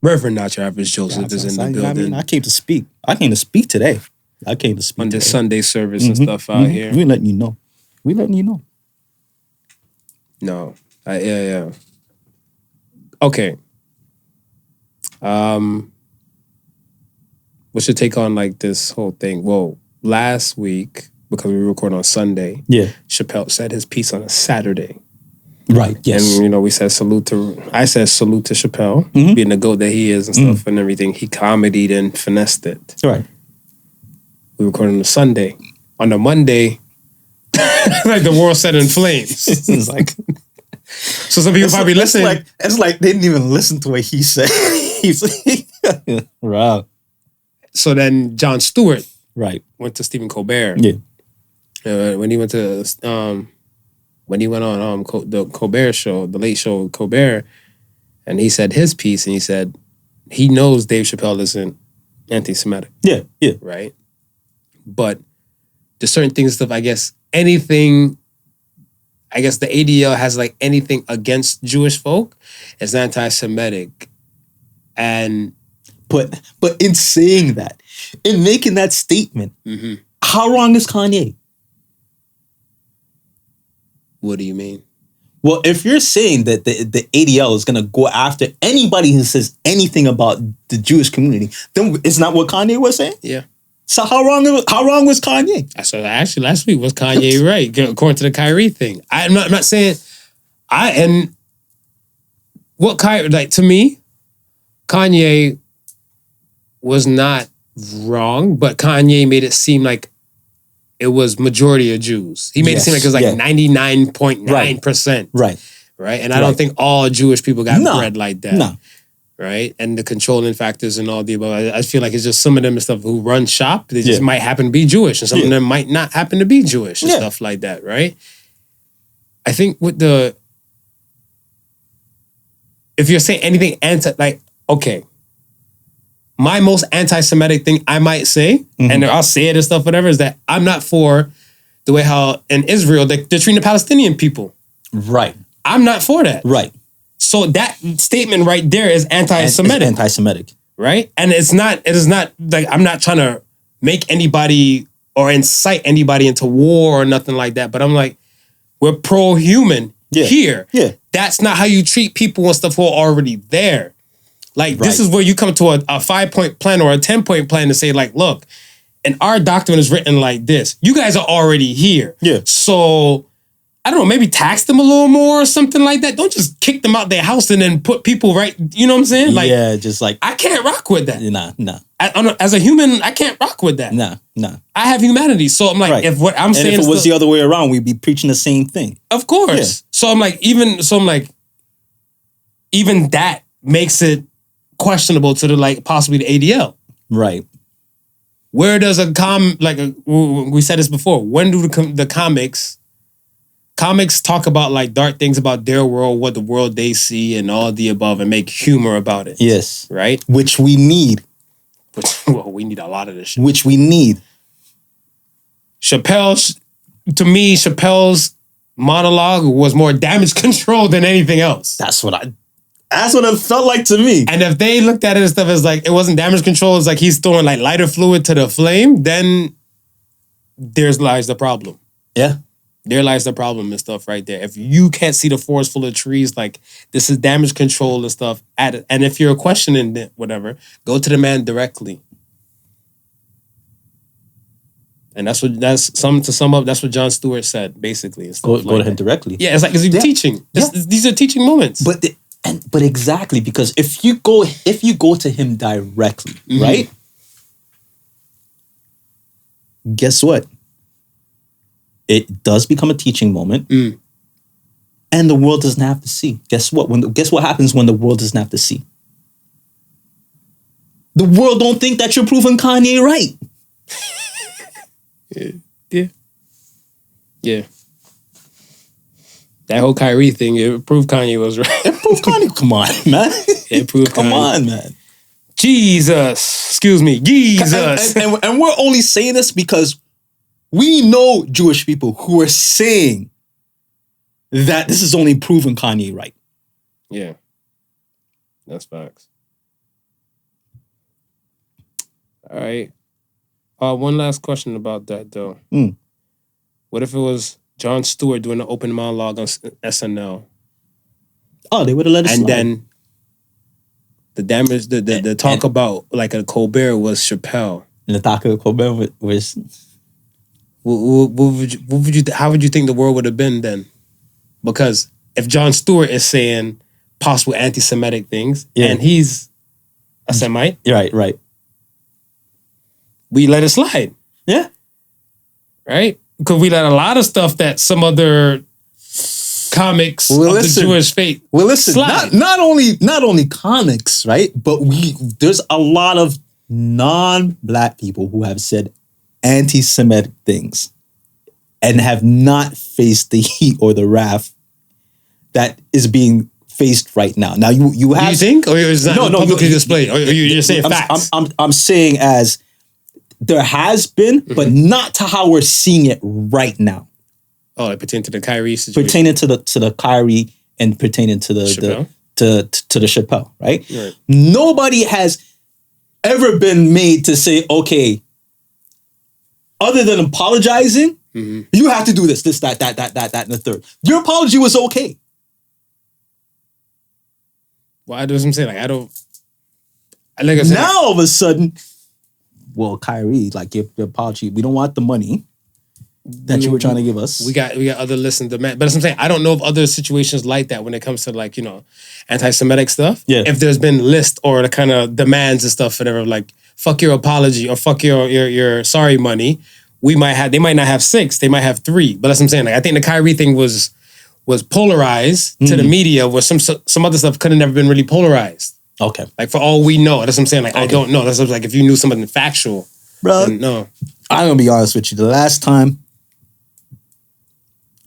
Reverend Not Your Average Joseph is in the building. I came to speak. I came to speak today. I came to speak on this today. Sunday service and stuff out here. We're letting you know. No. Yeah. Okay. What's your take on like this whole thing? Well, last week, because we record on Sunday, Chappelle said his piece on a Saturday. Right, yes. And, I said salute to Chappelle, being the GOAT that he is and stuff and everything. He comedied and finessed it. Right. We recorded on a Sunday. On a Monday, like the world set in flames. It's like... So some people probably listen. It's like they didn't even listen to what he said. Wow. So then Jon Stewart went to Stephen Colbert. Yeah. When he went on the Colbert show, the Late Show with Colbert, and he said his piece, and he said he knows Dave Chappelle isn't anti-Semitic. Yeah. Right? But there's certain things, stuff, I guess the ADL has like anything against Jewish folk, it's anti-Semitic. And but in saying that, in making that statement, how wrong is Kanye? What do you mean? Well, if you're saying that the ADL is going to go after anybody who says anything about the Jewish community, then it's not what Kanye was saying? Yeah. So how wrong was Kanye? So actually last week was Kanye right, according to the Kyrie thing. I'm not saying to me, Kanye was not wrong, but Kanye made it seem like it was majority of Jews. He made it seem like it was like 99.9%. Right. And I don't think all Jewish people got bred like that. No. Right? And the controlling factors and all the above. I feel like it's just some of them and stuff who run shop, they just might happen to be Jewish, and some of them might not happen to be Jewish and stuff like that, right? I think if you're saying anything my most anti-Semitic thing I might say, and I'll say it and stuff, whatever, is that I'm not for the way how in Israel they're treating the Palestinian people. Right. I'm not for that. Right. So that statement right there is anti-Semitic. It's anti-Semitic. Right? And it is not like I'm not trying to make anybody or incite anybody into war or nothing like that. But I'm like, we're pro-human here. Yeah. That's not how you treat people and stuff who are already there. Like, this is where you come to a 5-point plan or a 10-point plan to say, like, look, and our doctrine is written like this. You guys are already here. Yeah. So I don't know, maybe tax them a little more or something like that. Don't just kick them out their house and then put people right, you know what I'm saying? Like, just like... I can't rock with that. Nah. As a human, I can't rock with that. Nah. I have humanity. So I'm like, if what I'm saying if it was the other way around, we'd be preaching the same thing. Of course. Yeah. So I'm like, even that makes it questionable to the, possibly the ADL. Right. Where does we said this before, when do the comics talk about dark things about their world, what the world they see and all the above, and make humor about it? Yes. Right? Which we need. Well, we need a lot of this shit. Which we need. Chappelle's monologue was more damage control than anything else. That's what it felt like to me. And if they looked at it and stuff as like it wasn't damage control, it's like he's throwing like lighter fluid to the flame, then there's lies the problem. Yeah. There lies the problem and stuff right there. If you can't see the forest full of trees, like this is damage control and stuff. And if you're questioning it, whatever, go to the man directly. And to sum up, that's what Jon Stewart said, basically. And stuff Go to him directly. Yeah, it's like is he teaching? These are teaching moments. But exactly, because if you go to him directly, right? Guess what? It does become a teaching moment. And the world doesn't have to see. Guess what? Guess what happens when the world doesn't have to see? The world don't think that you're proving Kanye right. Yeah. That whole Kyrie thing, it proved Kanye was right. It proved Kanye. Come on, man. It proved Come Kanye. on, man. Jesus. Excuse me. Jesus. And we're only saying this because we know Jewish people who are saying that this is only proving Kanye right. Yeah. That's facts. All right. One last question about that, though. What if it was Jon Stewart doing an open monologue on SNL? Oh, they would have let it slide. And then the talk about like a Colbert was Chappelle. And the talk of Colbert was... How would you think the world would have been then? Because if Jon Stewart is saying possible anti-Semitic things, and he's a Semite, right. We let it slide. Yeah. Right? Because we let a lot of stuff that some other comics of the Jewish faith slide. Not only comics, right? But there's a lot of non-black people who have said anti-Semitic things and have not faced the heat or the wrath that is being faced right now. Now you have... Do you think? Or is that publicly displayed? Or you're just saying facts? I'm saying as... There has been, but not to how we're seeing it right now. Oh, like pertaining to the Kyrie situation. Pertaining to the Kyrie and pertaining to the Chappelle, right? Nobody has ever been made to say, okay, other than apologizing, you have to do this, that, and the third. Your apology was okay. Well, that's what I'm saying. Like I don't. Like I said, now all of a sudden. Well, Kyrie, like your apology, we don't want the money that you were trying to give us. We got other lists and demand. But as I'm saying, I don't know of other situations like that when it comes to like, anti-Semitic stuff. Yeah. If there's been lists or the kind of demands and stuff, whatever, like fuck your apology or fuck your sorry money, they might not have 6, they might have 3. But that's what I'm saying. Like I think the Kyrie thing was polarized to the media where some other stuff could have never been really polarized. Okay. Like for all we know, that's what I'm saying. Like I don't know. That's like if you knew something factual, bro. No, I'm gonna be honest with you. The last time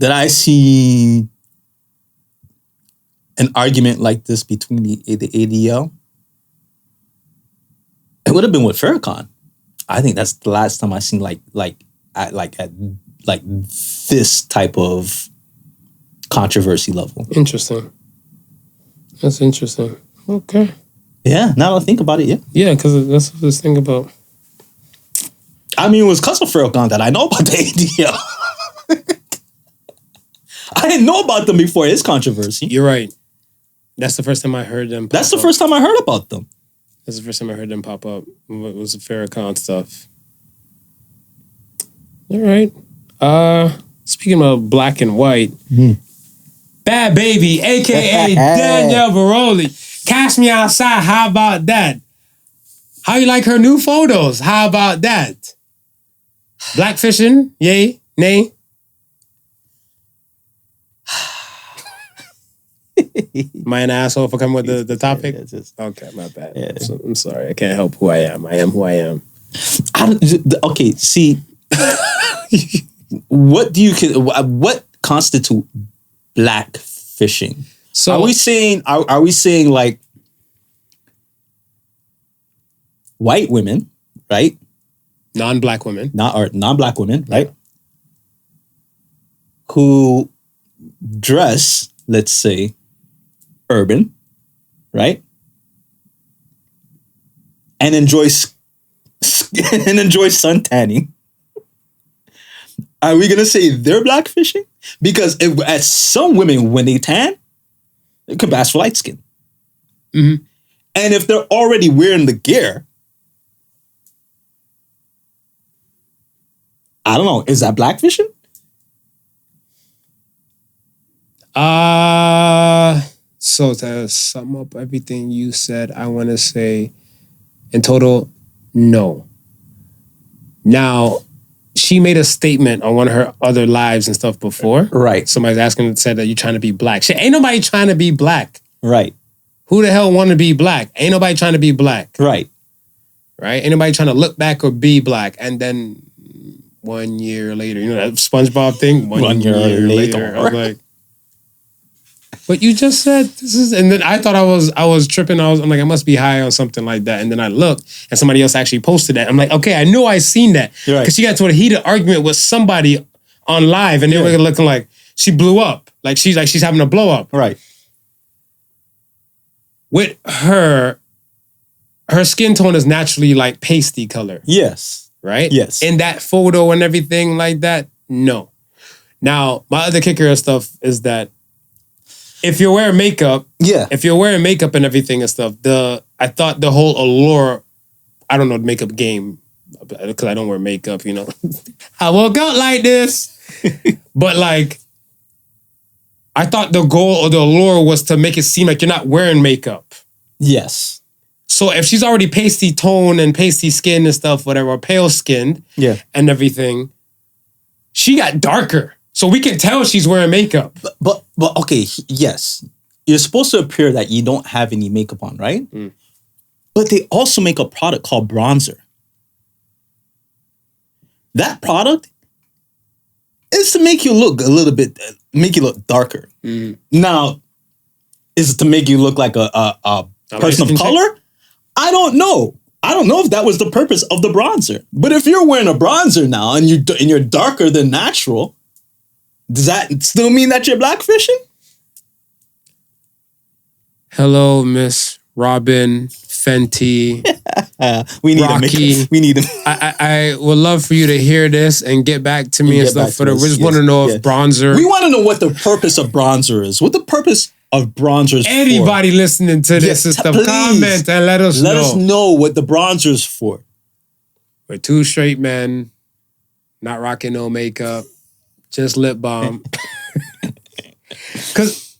that I see an argument like this between the ADL, it would have been with Farrakhan. I think that's the last time I seen like this type of controversy level. Interesting. That's interesting. Okay. Yeah, now that I think about it, yeah. Yeah, because that's what this thing about. I mean, it was because of Farrakhan that I know about the ADL. I didn't know about them before his controversy. You're right. That's the first time I heard them. That's the first time I heard about them. That's the first time I heard them pop up. It was the Farrakhan stuff. All right. Speaking of black and white, Bhad Babie, a.k.a. Danielle Baroli. Cash me outside. How about that? How you like her new photos? How about that? Blackfishin? Yay? Nay? Am I an asshole for coming with the topic? Okay, my bad. Yeah. I'm sorry. I can't help who I am. I am who I am. Okay, see. What constitute blackfishing? So are we saying like white women, right? Non-black women. Non-black women, right? Who dress, let's say, urban, right? And enjoy sun tanning. Are we gonna say they're blackfishing? Because as some women, when they tan, it could pass for light skin. Mm-hmm. And if they're already wearing the gear, I don't know, is that blackfishing? So to sum up everything you said, I want to say, in total, no. Now, she made a statement on one of her other lives and stuff before. Right. Somebody's asking, said that you're trying to be black. Shit, ain't nobody trying to be black. Right. Who the hell want to be black? Ain't nobody trying to be black. Right. Right? Ain't nobody trying to look back or be black. And then 1 year later, you know that SpongeBob thing? One year later. I was like, but you just said this is, and then I thought I was tripping. I'm like, I must be high on something like that. And then I looked and somebody else actually posted that. I'm like, okay, I knew I seen that. Right. Because she got to a heated argument with somebody on live and they were looking like she blew up. Like she's having a blow up. Right. With her skin tone is naturally like pasty color. Yes. Right? Yes. In that photo and everything like that, no. Now, my other kicker and stuff is that if you're wearing makeup, if you're wearing makeup and everything and stuff, I thought the whole allure, I don't know the makeup game, because I don't wear makeup, you know. I woke up like this. But like, I thought the goal or the allure was to make it seem like you're not wearing makeup. Yes. So if she's already pasty tone and pasty skin and stuff, whatever, or pale skinned and everything, she got darker. So we can tell she's wearing makeup. But okay, yes. You're supposed to appear that you don't have any makeup on, right? Mm. But they also make a product called bronzer. That product is to make you look a little bit, make you look darker. Mm. Now, is it to make you look like a person of color? I don't know. I don't know if that was the purpose of the bronzer. But if you're wearing a bronzer now and you're darker than natural, does that still mean that you're blackfishing? Hello, Miss Robin Fenty. We need Rocky. We need him. I would love for you to hear this and get back to me and stuff. We just want to know if bronzer. We want to know what the purpose of bronzer is. What the purpose of bronzer is Anybody for. Listening to this and stuff, comment and let us know. Let us know what the bronzer is for. We're two straight men, not rocking no makeup. Just lip balm. Because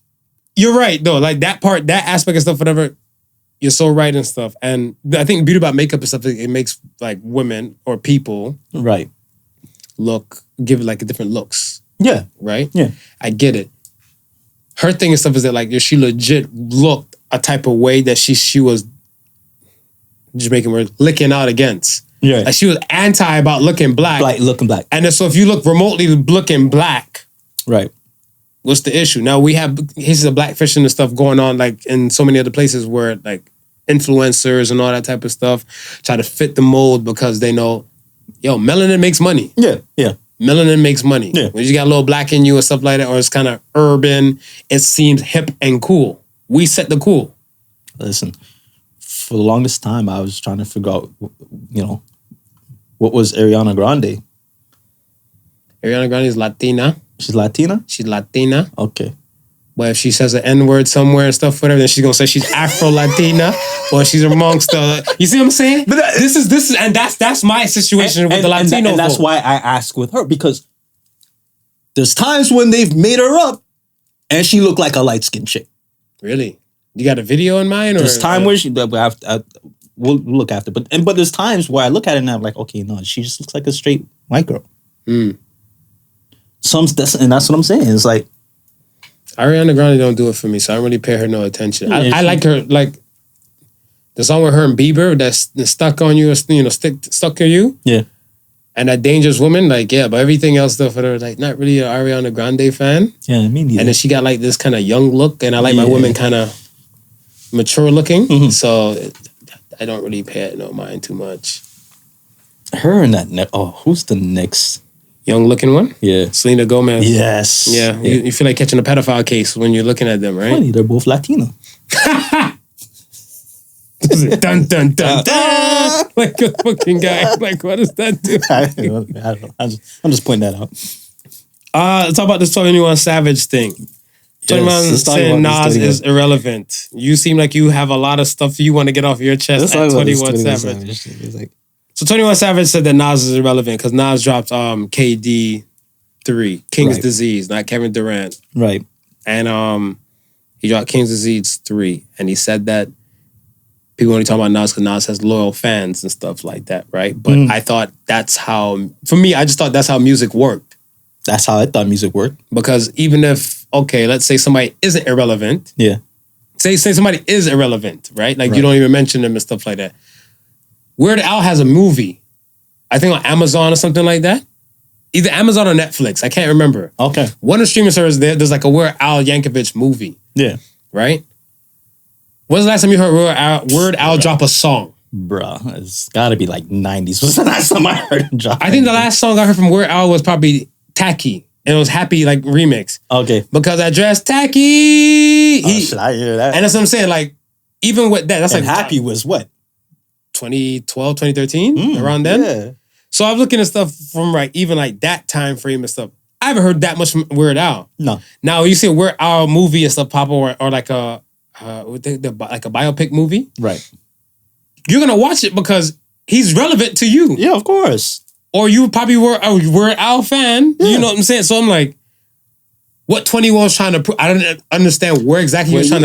you're right, though. Like that part, that aspect of stuff, whatever, you're so right and stuff. And I think the beauty about makeup and stuff, it makes like women or people give it like a different looks. Yeah. Right? Yeah. I get it. Her thing and stuff is that like she legit looked a type of way that she was just making words licking out against. Yeah. Like she was anti about looking black. Looking black. And then, so if you look remotely looking black, right? What's the issue? Now we have cases of blackfishing and stuff going on like in so many other places where like influencers and all that type of stuff try to fit the mold because they know, melanin makes money. Yeah, yeah. Melanin makes money. Yeah. When you got a little black in you or stuff like that, or it's kind of urban, it seems hip and cool. We set the cool. Listen, for the longest time, I was trying to figure out, what was Ariana Grande? Ariana Grande is Latina. She's Latina? She's Latina. Okay. But if she says an N-word somewhere and stuff, whatever, then she's gonna say she's Afro-Latina or she's amongst the. You see what I'm saying? But this is, and that's my situation with the Latino. And that's why I ask with her, because there's times when they've made her up and she looked like a light-skinned chick. Really? You got a video in mind? There's time where we'll look after, but there's times where I look at it and I'm like, okay, no, she just looks like a straight white girl. Mm. And that's what I'm saying. It's like Ariana Grande don't do it for me, so I don't really pay her no attention. I like her, like the song with her and Bieber that's stuck on you, stuck on you. Yeah. And that Dangerous Woman, like, but everything else stuff for her, like, not really an Ariana Grande fan. Yeah, me neither. And then she got like this kind of young look, and I like my women kind of mature looking, so I don't really pay it no mind too much. Her and that who's the next Young looking one? Yeah. Selena Gomez. Yes. Yeah. You feel like catching a pedophile case when you're looking at them, right? Funny, they're both Latino. Dun, dun, dun, dun. Like a fucking guy. Like, what does that do? I don't know. I'm just pointing that out. Let's talk about this 21 Savage thing. 21 let's talk saying about Nas this is irrelevant. You seem like you have a lot of stuff you want to get off your chest at 21 Savage. It's like, So 21 Savage said that Nas is irrelevant because Nas dropped KD 3, King's Right. Disease, not Kevin Durant. right. And he dropped King's Disease 3. And he said that people only talk about Nas because Nas has loyal fans and stuff like that, right? But I thought that's how, for me, I just thought that's how music worked. That's how I thought music worked. Because even if, okay, let's say somebody isn't irrelevant. Yeah. Say somebody is irrelevant, right? Like Right. you don't even mention them and stuff like that. Weird Al has a movie, I think on Amazon or something like that. Either Amazon or Netflix, I can't remember. Okay. One of the streaming services there's like a Weird Al Yankovic movie, Yeah. right? When's the last time you heard Weird Al drop a song? Bruh, it's gotta be like 90s. Was the last time I heard him drop? I think the last song I heard from Weird Al was probably Tacky. And it was Happy like remix. Okay. Because I dressed tacky. Should I hear that? And that's what I'm saying. Like, even with that, that's and like Happy was what? 2012, 2013, around then. Yeah. So I was looking at stuff from like even like that time frame and stuff. I haven't heard that much from Weird Al. No. Now you see a Weird Al movie and stuff pop up or like a like a biopic movie. Right. You're gonna watch it because he's relevant to you. Yeah, of course. Or you probably were a Weird Al fan. You know what I'm saying? So I'm like, what 21 was trying to prove? I don't understand where exactly he was trying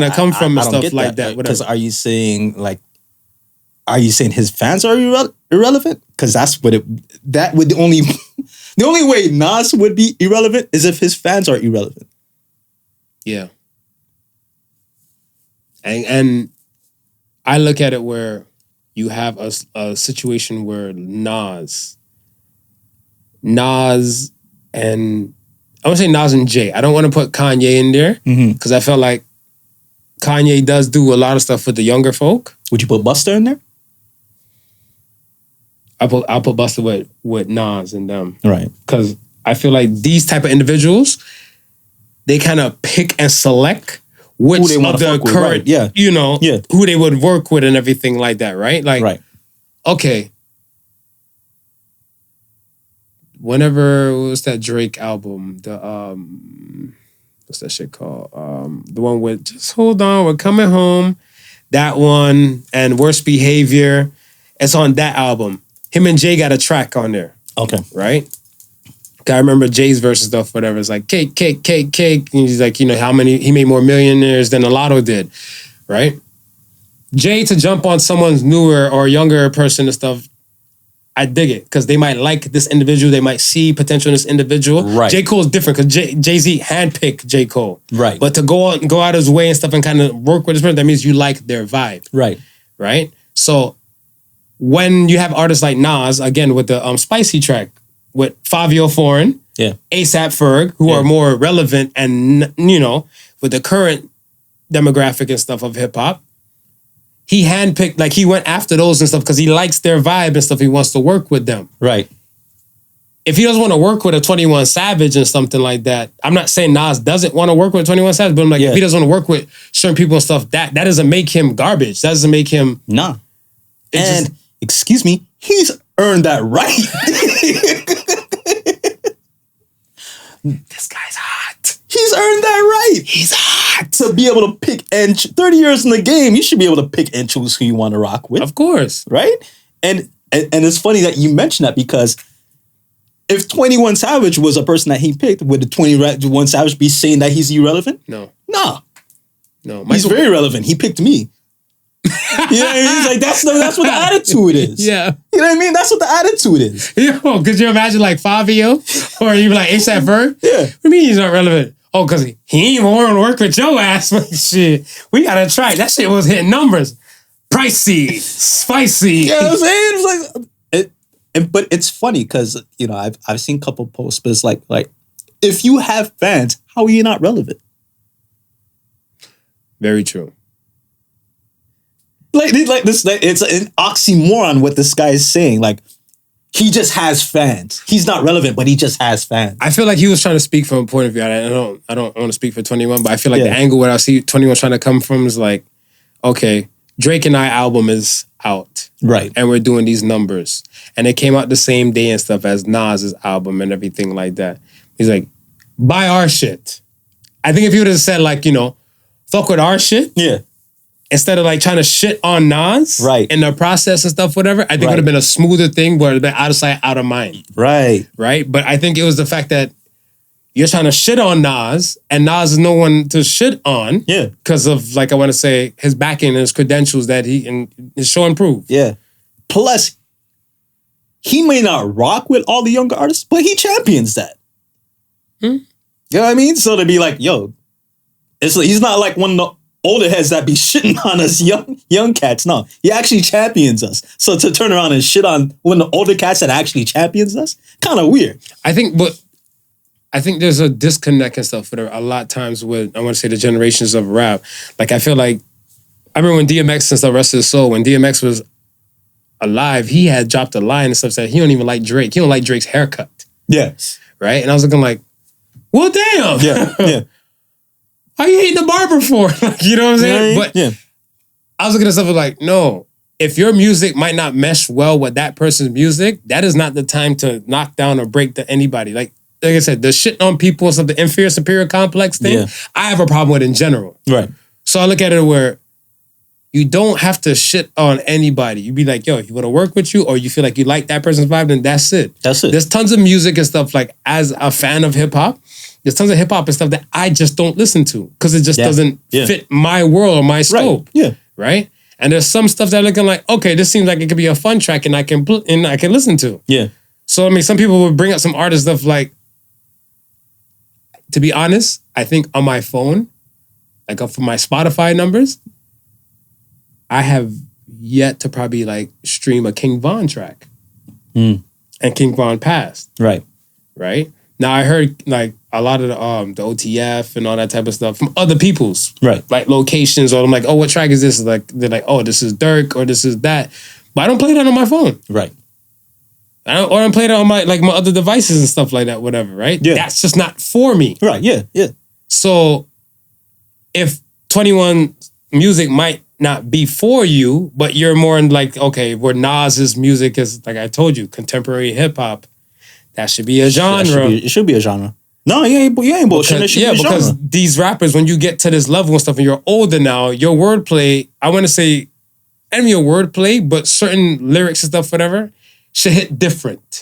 to come from and stuff like that. Because Whatever. are you saying his fans are irrelevant? Because that's what that would the only way Nas would be irrelevant is if his fans are irrelevant. Yeah. And I look at it where you have a situation where Nas and I want to say Nas and Jay. I don't want to put Kanye in there because I felt like Kanye does do a lot of stuff with the younger folk. Would you put Busta in there? I'll put Busta with Nas and them. Right. Because I feel like these type of individuals, they kind of pick and select which Who they wanna of the fuck with, current, right, yeah. you know, Yeah. who they would work with and everything like that, right? Like, Right. okay. Whenever was that Drake album? The what's that shit called? The one with Just Hold On, We're Coming Home. That one and Worst Behavior. It's on that album. Him and Jay got a track on there, Okay. right? I remember Jay's verse and stuff, whatever. It's like cake, cake, cake, cake. And he's like, you know, how many, he made more millionaires than Lotto did, right? Jay to jump on someone's newer or younger person and stuff, I dig it because they might like this individual. They might see potential in this individual. Right. J. Cole's different because Jay-Z handpicked J. Cole. Right. But to go out his way and stuff and kind of work with this person, that means you like their vibe. Right. Right? So when you have artists like Nas, again, with the Spicy track, with Fabio Foreign, Yeah. A$AP Ferg, who are more relevant and, you know, with the current demographic and stuff of hip hop, he handpicked, like he went after those and stuff because he likes their vibe and stuff. He wants to work with them. Right. If he doesn't want to work with a 21 Savage and something like that, I'm not saying Nas doesn't want to work with 21 Savage, but I'm like, if he doesn't want to work with certain people and stuff, that doesn't make him garbage. That doesn't make him... Nah. It's And, just- excuse me, he's earned that right. This guy's hot. He's earned that right. He's hot. To be able to pick and 30 years in the game, you should be able to pick and choose who you want to rock with. Of course. Right? And it's funny that you mentioned that because if 21 Savage was a person that he picked, would the 21 Savage be saying that he's irrelevant? No. No. No. He's very relevant. He picked me. You know what I mean? He's like, that's what the attitude is. Yeah. You know what I mean? That's what the attitude is. Yo, could you imagine like Fabio? Or even like A$AP Ferg? Yeah. What do you mean he's not relevant? Oh, because he ain't even want to work with your ass. Shit. We got to try. That shit was hitting numbers. Pricey. Spicy. You know what I'm saying? It's like, but it's funny because, you know, I've seen a couple posts, but it's like, if you have fans, how are you not relevant? Very true. Like this, it's an oxymoron what this guy is saying. Like, he just has fans. He's not relevant, but he just has fans. I feel like he was trying to speak from a point of view. I don't want to speak for 21, but I feel like Yeah. the angle where I see 21 trying to come from is like, okay, Drake and I album is out. Right. And we're doing these numbers. And it came out the same day and stuff as Nas's album and everything like that. He's like, buy our shit. I think if he would have said like, fuck with our shit. Yeah. Instead of like trying to shit on Nas. Right. In the process and stuff, whatever. I think it would have been a smoother thing where it would have been out of sight, out of mind. Right. Right? But I think it was the fact that you're trying to shit on Nas, and Nas is no one to shit on. Yeah. Because of, like, I want to say, his backing and his credentials that and his show and prove. Yeah. Plus, he may not rock with all the younger artists, but he champions that. You know what I mean? So to be like, yo, he's not like one of the older heads that be shitting on us young cats. No, he actually champions us. So to turn around and shit on one of the older cats that actually champions us, kind of weird. I think there's a disconnect and stuff for a lot of times with, I want to say, the generations of rap. Like, I feel like, I remember when DMX and stuff, Rest of His Soul, when DMX was alive, he had dropped a line and stuff, said he don't even like Drake. He don't like Drake's haircut. Yeah. Right? And I was looking like, well, damn. Yeah. Yeah. How you hating the barber for? Like, you know what I'm saying? But yeah. I was looking at stuff like, no, if your music might not mesh well with that person's music, that is not the time to knock down or break to anybody. Like I said, the shit on people and stuff, the inferior superior complex thing, I have a problem with in general. Right. So I look at it where you don't have to shit on anybody. You be like, yo, you want to work with you or you feel like you like that person's vibe, then that's it. That's it. There's tons of music and stuff, like, as a fan of hip hop, there's tons of hip hop and stuff that I just don't listen to because it just doesn't fit my world or my scope. Right. Yeah. Right? And there's some stuff that I'm looking like, okay, this seems like it could be a fun track and I can listen to. Yeah. So I mean, some people would bring up some artist stuff like, to be honest, I think on my phone, like for my Spotify numbers, I have yet to probably like stream a King Von track. And King Von passed. Right. Right? Now I heard like a lot of the OTF and all that type of stuff from other people's like locations, or I'm like, oh, what track is this? Like they're like, oh, this is Dirk or this is that. But I don't play that on my phone. Right. I don't play that on my other devices and stuff like that, whatever, right? Yeah. That's just not for me. Right, yeah, yeah. So if 21 music might not be for you, but you're more in like, okay, where Nas's music is, like I told you, contemporary hip hop, that should be a genre. It should be a genre. No, you ain't bullshitting. Because these rappers, when you get to this level and stuff and you're older now, your wordplay, I want to say, and your wordplay, but certain lyrics and stuff, whatever, should hit different.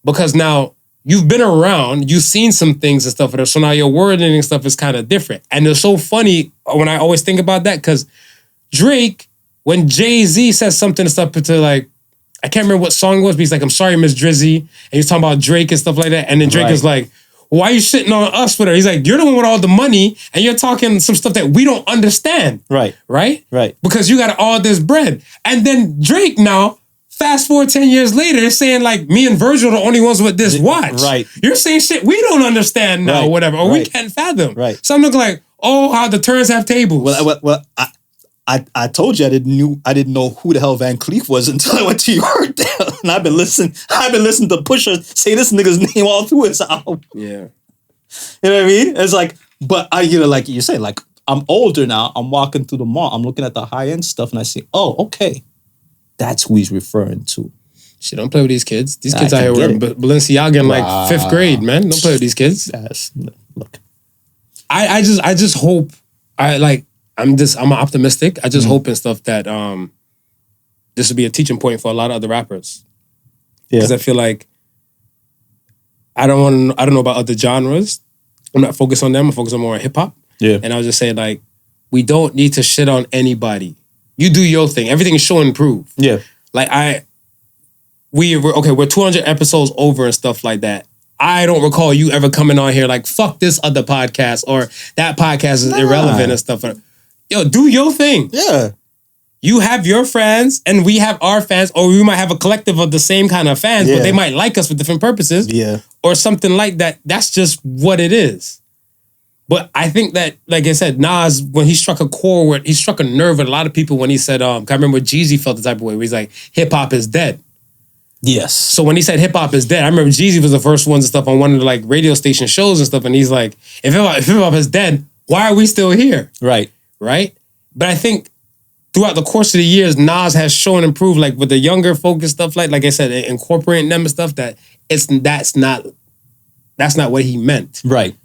Because now you've been around, you've seen some things and stuff, so now your wording and stuff is kind of different. And it's so funny when I always think about that, because Drake, when Jay-Z says something and stuff to like, I can't remember what song it was, but he's like, I'm sorry, Miss Drizzy. And he's talking about Drake and stuff like that. And then Drake is like, why are you shitting on us with her? He's like, you're the one with all the money and you're talking some stuff that we don't understand. Right. Right? Right. Because you got all this bread. And then Drake now, fast forward 10 years later, is saying like, me and Virgil are the only ones with this watch. Right. You're saying shit we don't understand now, or whatever, or we can't fathom. Right. So I'm looking like, oh, how the turns have tables. Well, I told you I didn't know who the hell Van Cleef was until I went to Yorkdale, and I've been listening to Pusha say this nigga's name all through his album. Yeah, you know what I mean? It's like, but like you say, like I'm older now. I'm walking through the mall. I'm looking at the high end stuff, and I see, oh, okay, that's who he's referring to. Shit, don't play with these kids. These kids out here wearing Balenciaga in like 5th grade, man. Don't play with these kids. Yes, look, I just hope I'm optimistic. I just hope and stuff that this will be a teaching point for a lot of other rappers. Because I feel like I don't know about other genres. I'm not focused on them. I'm focused on more on hip hop. Yeah. And I was just saying, like, we don't need to shit on anybody. You do your thing. Everything is show and prove. Yeah. Like we're 200 episodes over and stuff like that. I don't recall you ever coming on here like, fuck this other podcast or that podcast is irrelevant and stuff. Yo, do your thing. Yeah. You have your fans and we have our fans, or we might have a collective of the same kind of fans, but they might like us for different purposes. Yeah. Or something like that. That's just what it is. But I think that, like I said, Nas, when he struck a chord, he struck a nerve with a lot of people when he said, I remember Jeezy felt the type of way where he's like, hip hop is dead. Yes. So when he said hip hop is dead, I remember Jeezy was the first ones and stuff on one of the like radio station shows and stuff, and he's like, if hip hop is dead, why are we still here? Right. Right? But I think throughout the course of the years, Nas has shown and proved, like with the younger folk and stuff, like I said, incorporating them and stuff, that that's not what he meant. Right.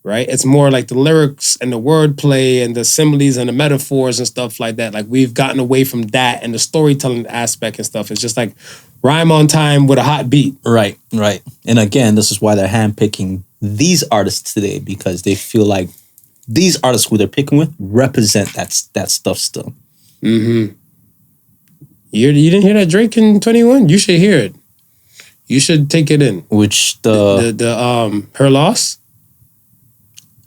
Right? It's more like the lyrics and the wordplay and the similes and the metaphors and stuff like that. Like we've gotten away from that and the storytelling aspect and stuff. It's just like rhyme on time with a hot beat. Right. And again, this is why they're handpicking these artists today, because they feel like these artists who they're picking with represent that stuff still. Mm-hmm. You didn't hear that Drake in 21? You should hear it. You should take it in. Which the Her Loss?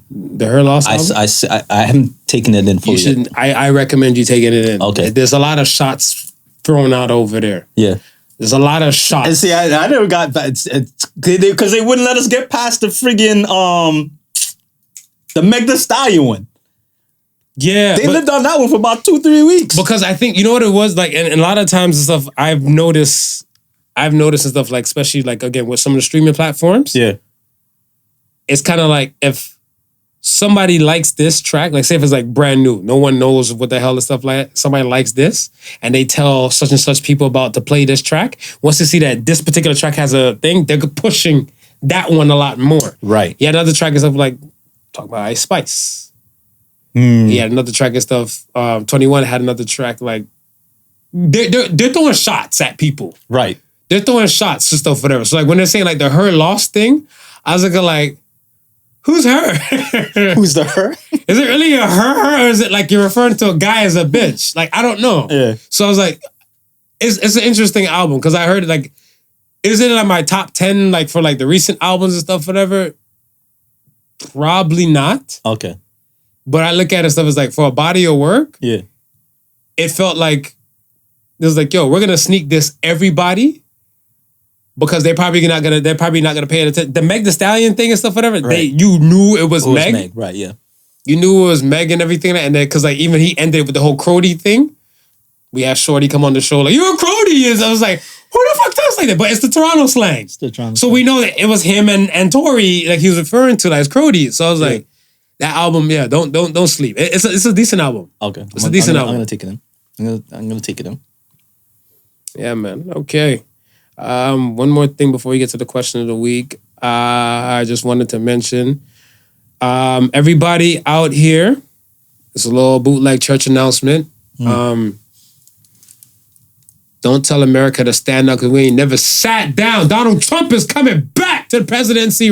The Her Loss album? I haven't taken it in fully. You should. I recommend you taking it in. Okay. There's a lot of shots thrown out over there. Yeah. There's a lot of shots. And see, I never got that. Because they wouldn't let us get past the friggin' the Meg Thee Stallion one. Yeah. They lived on that one for about 2-3 weeks. Because I think, you know what it was? Like, and a lot of times and stuff, I've noticed and stuff, like, especially like, again, with some of the streaming platforms. Yeah. It's kind of like if somebody likes this track, like say if it's like brand new, no one knows what the hell and stuff like that. Somebody likes this and they tell such and such people about to play this track. Once they see that this particular track has a thing, they're pushing that one a lot more. Right. Yeah, another track and stuff like, talk about Ice Spice. He had another track and stuff. 21 had another track, like they're throwing shots at people. Right. They're throwing shots and stuff, whatever. So like when they're saying like the Her Lost thing, I was like, who's her? Who's the her? Is it really a her or is it like you're referring to a guy as a bitch? Like, I don't know. Yeah. So I was like, it's an interesting album because I heard it like, is it in like my top 10 like for like the recent albums and stuff, whatever? Probably not. Okay. But I look at it stuff as like for a body of work, yeah, it felt like it was like, yo, we're gonna sneak this everybody because they're probably not gonna pay attention. The Meg Thee Stallion thing and stuff, whatever. Right. You knew it was Meg. Right? Yeah. You knew it was Meg and everything, and then because like even he ended with the whole Crody thing. We had Shorty come on the show like, you're a Crody. I was like, who the fuck talks like that? But it's the Toronto slang. So we know that it was him and Tory, like he was referring to, like as Crody. So I was like, that album, yeah, don't sleep. It's a decent album. Okay. It's a decent album. I'm gonna take it in. I'm gonna take it in. Yeah, man. Okay. One more thing before we get to the question of the week. I just wanted to mention, everybody out here, it's a little bootleg church announcement. Don't tell America to stand up because we ain't never sat down. Donald Trump is coming back to the presidency.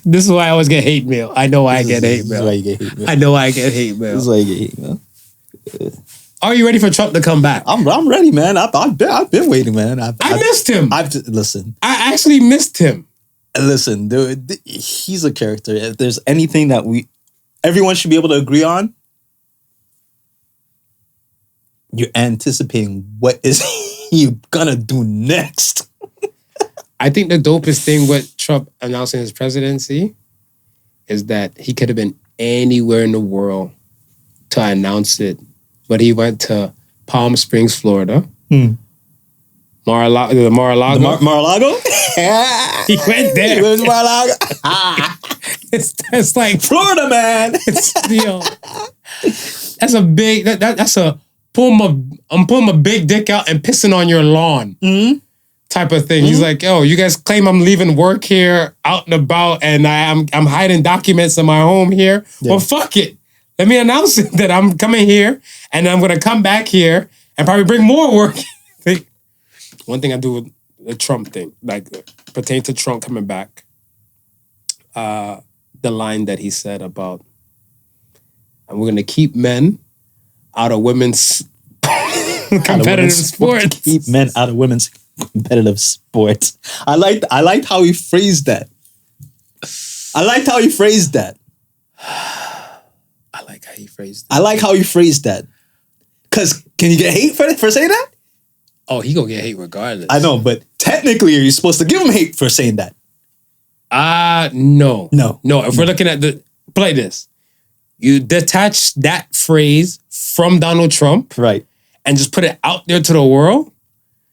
This is why I always get hate mail. I know I get hate mail. This is why you get hate mail. I know I get hate mail. This is why you get hate mail. Are you ready for Trump to come back? I'm ready, man. I've been waiting, man. I missed him. Listen. I actually missed him. Listen, dude, he's a character. If there's anything that everyone should be able to agree on, you're anticipating what is he gonna do next. I think the dopest thing with Trump announcing his presidency is that he could have been anywhere in the world to announce it. But he went to Palm Springs, Florida. Mar-a-Lago. Mar-a-Lago? He went there. He went to Mar-a-Lago. It's like Florida, man. It's, that's a big. That's a I'm pulling my big dick out and pissing on your lawn. Type of thing. He's like, yo, you guys claim I'm leaving work here, out and about, and I'm hiding documents in my home here. Yeah. Well, fuck it. Let me announce it that I'm coming here, and I'm gonna come back here and probably bring more work. One thing I do with the Trump thing, like pertaining to Trump coming back, the line that he said about, and we're gonna keep men out of women's competitive sports. Keep men out of women's competitive sports. I liked how he phrased that. I like how he phrased that. Cause can you get hate for saying that? Oh, he gonna get hate regardless. I know, but technically, are you supposed to give him hate for saying that? No. If we're looking at play this, you detach that phrase from Donald Trump, right, and just put it out there to the world.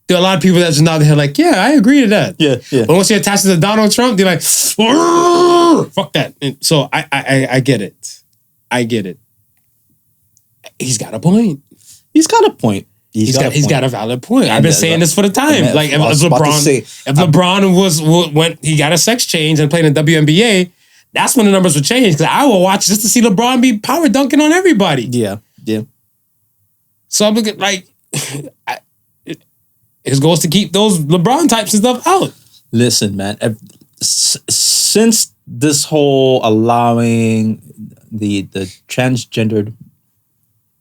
there are a lot of people that's not there like, yeah, I agree to that. Yeah. But once you attach it to Donald Trump, they're like, fuck that. And so I get it. I get it. He's got a point. He's got a point. He's got a valid point. I've been saying this for the time. Man, Like if I was about to say, LeBron went, he got a sex change and played in WNBA. That's when the numbers would change because I will watch just to see LeBron be power dunking on everybody. Yeah. So I'm looking like his goal is to keep those LeBron types and stuff out. Listen, man. Since this whole allowing the transgendered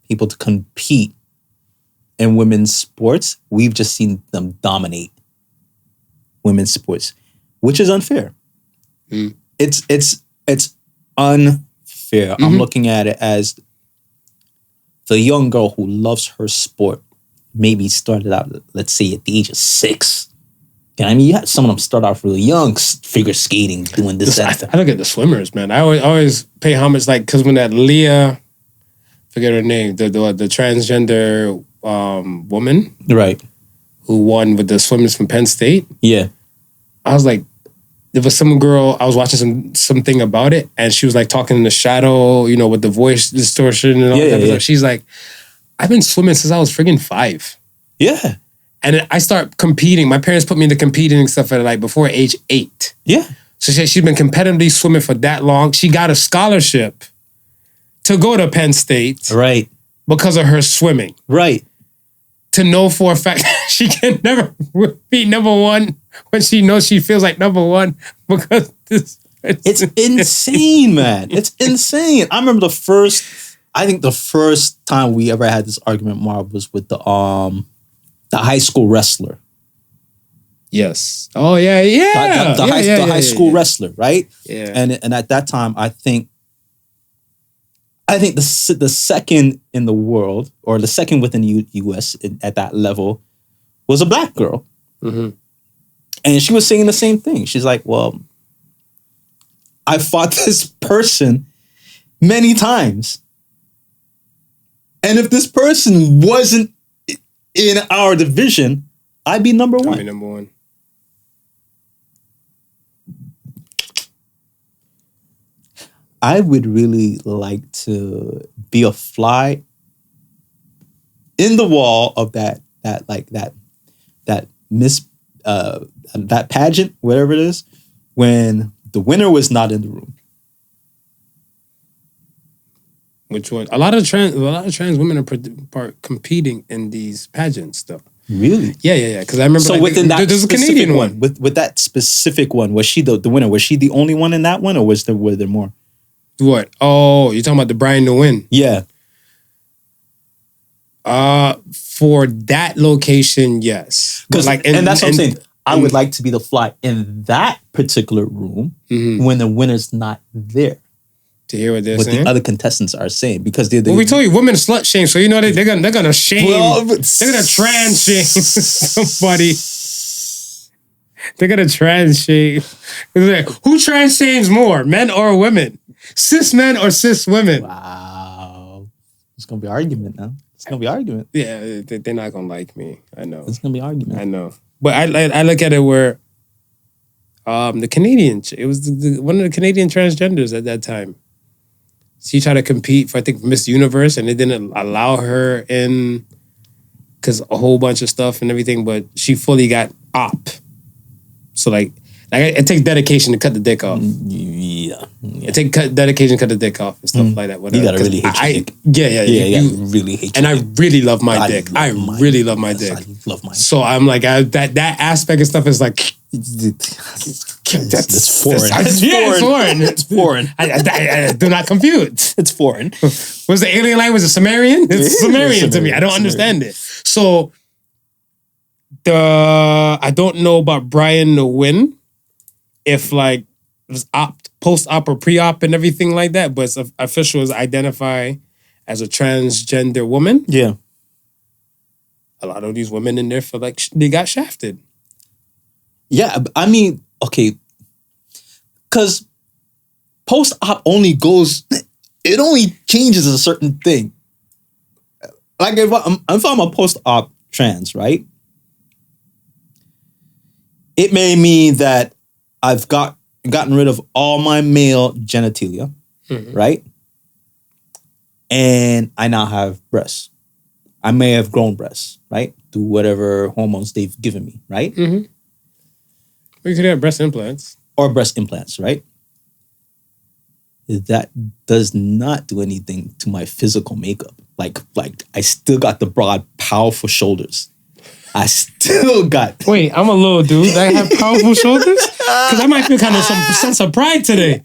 people to compete in women's sports, we've just seen them dominate women's sports, which is unfair. It's unfair. I'm looking at it as the young girl who loves her sport, maybe started out, let's say, at the age of 6. You know what I mean? You had some of them start off really young, figure skating, doing this, that. I look at the swimmers, man. I always pay homage, like, because when that Leah, forget her name, the transgender woman, Right. who won with the swimmers from Penn State, Yeah. I was like, there was some girl, I was watching something about it, and she was like talking in the shadow, you know, with the voice distortion and all that. Yeah. She's like, I've been swimming since I was friggin' 5. Yeah. And then I start competing. My parents put me into competing and stuff at like before age 8. Yeah. So she'd been competitively swimming for that long. She got a scholarship to go to Penn State Right. because of her swimming. Right. To know for a fact she can never be number one when she knows she feels like number one because It's insane, man. It's insane. I remember the first time we ever had this argument, Marv, was with the high school wrestler. Yes. Oh yeah, yeah. The high school wrestler, right? Yeah. And at that time, I think the second in the world, or the second within the U.S. At that level, was a black girl. Mm-hmm. And she was saying the same thing. She's like, well, I fought this person many times. And if this person wasn't in our division, I'd be number one. I'd be number one. I would really like to be a fly in the wall of that pageant, whatever it is, when the winner was not in the room. Which one? A lot of trans women are competing in these pageants, though. Really? Yeah. Because I remember. So within that, there's a Canadian one. With that specific one, was she the winner? Was she the only one in that one, or were there more? What? Oh, you're talking about the Brian to win? Yeah. For that location, yes. And that's what I'm saying. I would like to be the fly in that particular room when the winner's not there. To hear what they're what saying? the other contestants are saying, because well, we told you women slut shame, so you know they're gonna shame. Well, they're gonna trans shame somebody. They're gonna trans shame. Like, who trans shames more, men or women? Cis men or cis women? Wow, it's gonna be argument now. It's gonna be argument. Yeah, they're not gonna like me. I know. It's gonna be argument. I know, but I look at it where the Canadian, it was one of the Canadian transgenders at that time. She tried to compete for, I think, Miss Universe, and they didn't allow her in because a whole bunch of stuff and everything, but she fully got op. So, like it takes dedication to cut the dick off. Yeah. It takes dedication to cut the dick off and stuff like that. Whatever. You gotta really hate your dick. Yeah. You really hate your dick. And I really love my dick. I really love my dick. I love my dick. So I'm like, that aspect of stuff is like... That's foreign. It's foreign. I do not compute. It's foreign. Was the alien language a Sumerian? It's Sumerian to me. I don't understand it. So I don't know about Brian the win, if like it was post-op or pre-op and everything like that, but officials identify as a transgender woman. Yeah. A lot of these women in there feel like they got shafted. Yeah, I mean, okay, because post-op only goes, it only changes a certain thing. Like if I'm a post-op trans, right? it may mean that I've gotten rid of all my male genitalia, right? And I now have breasts. I may have grown breasts, right? Through whatever hormones they've given me, right? Mm-hmm. We could have breast implants. Or breast implants, right? That does not do anything to my physical makeup. Like I still got the broad, powerful shoulders. I still got... Wait, I'm a little dude. I have powerful shoulders? Because I might feel kind of some sense of pride today.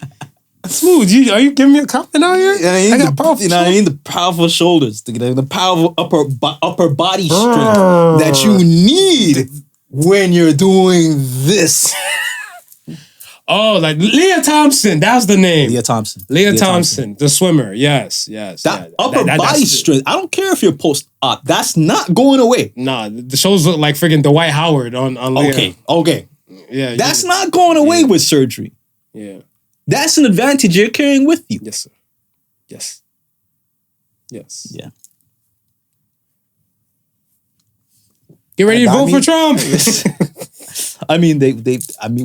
Smooth, are you giving me a compliment out here? I got powerful You know what I mean? The powerful shoulders. The powerful upper body strength that you need when you're doing this. Oh, like Leah Thompson. That's the name. Leah Thompson. Leah Thompson, the swimmer. Yes. That upper body strength. I don't care if you're post-op. That's not going away. Nah, the shows look like friggin' Dwight Howard on Leah. Okay. Yeah. That's not going away with surgery. Yeah. That's an advantage you're carrying with you. Yes, sir. Yes. Yeah. Get ready to vote for Trump. I mean,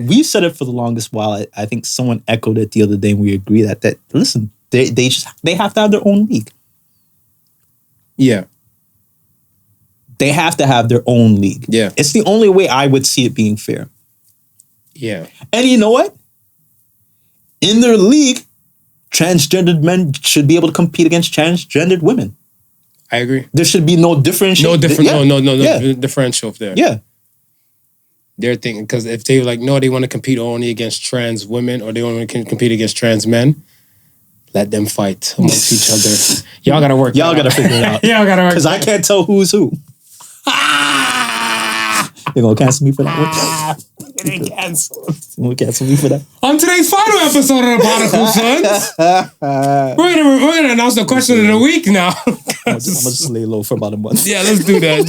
we said it for the longest while. I think someone echoed it the other day, and we agree that listen, they have to have their own league. Yeah. They have to have their own league. Yeah. It's the only way I would see it being fair. Yeah. And you know what? In their league, transgendered men should be able to compete against transgendered women. I agree. There should be no differential. No differential there. Yeah. They're thinking, because if they like, no, they want to compete only against trans women or they want to compete against trans men, let them fight amongst each other. Y'all got to work. Y'all got to figure it out. Y'all got to work. Because I can't tell who's who. They're going to cancel me for that one? They canceled. They're going to cancel me for that? On today's final episode of the Podical Sons, we're gonna announce the question of the week now. I'm going to just lay low for about a month. Yeah, let's do that.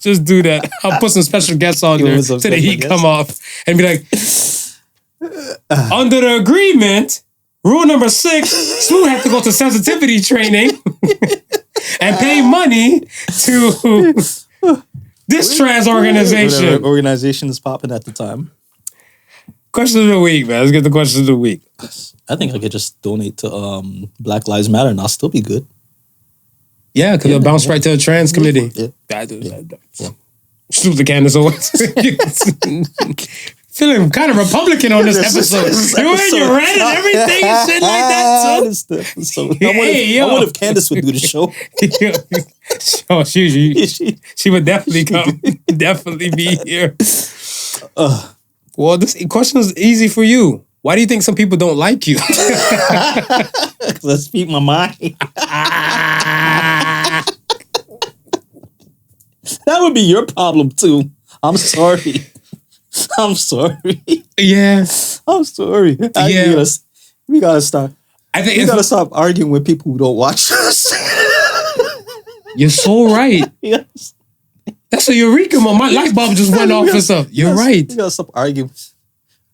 Just do that. I'll put some special guests on there so the heat come off and be like, under the agreement, rule number 6, Smooth had to go to sensitivity training and pay money to this trans organization. Whatever organization is popping at the time. Question of the week, man. Let's get the question of the week. I think I could just donate to Black Lives Matter and I'll still be good. Yeah, because it'll bounce right to the trans committee. Yeah. Shoot the Candace Owens. Feeling kind of Republican on this episode. You in your red and everything and shit like that. This is the episode. I wonder if Candace would do the show. Oh, she would definitely come. Definitely be here. Well, this question is easy for you. Why do you think some people don't like you? Because I speak my mind. That would be your problem too. I'm sorry. Yeah. I'm sorry. We gotta stop. I think we gotta stop arguing with people who don't watch us. You're so right. Yes. That's a eureka moment. My light bulb just went off and stuff. You're right. We gotta stop arguing.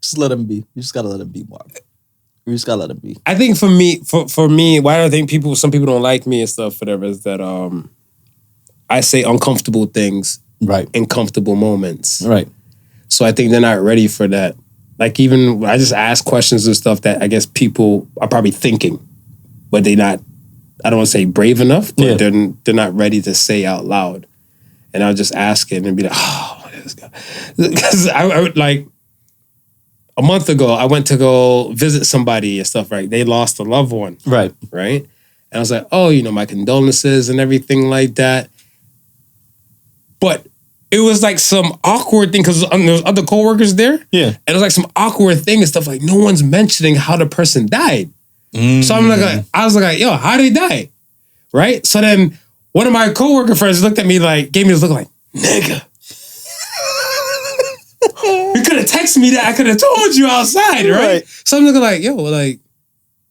Just let them be. We just gotta let them be, Mark. We just gotta let them be. I think for me, why do I think some people don't like me and stuff, whatever, is that I say uncomfortable things in comfortable moments. Right. So I think they're not ready for that. Like even I just ask questions and stuff that I guess people are probably thinking, but they're not, I don't want to say brave enough, but they're not ready to say out loud. And I'll just ask it and be like, oh, this guy. Because I would like, a month ago, I went to go visit somebody and stuff, right? They lost a loved one. Right. Right? And I was like, oh, my condolences and everything like that. But it was like some awkward thing because there was other coworkers there. Yeah. And it was like some awkward thing and stuff like no one's mentioning how the person died. So I was like, yo, how did they die? Right? So then one of my coworker friends looked at me like, gave me this look like, nigga. You could have texted me that. I could have told you outside, right? So I'm looking like, yo, like,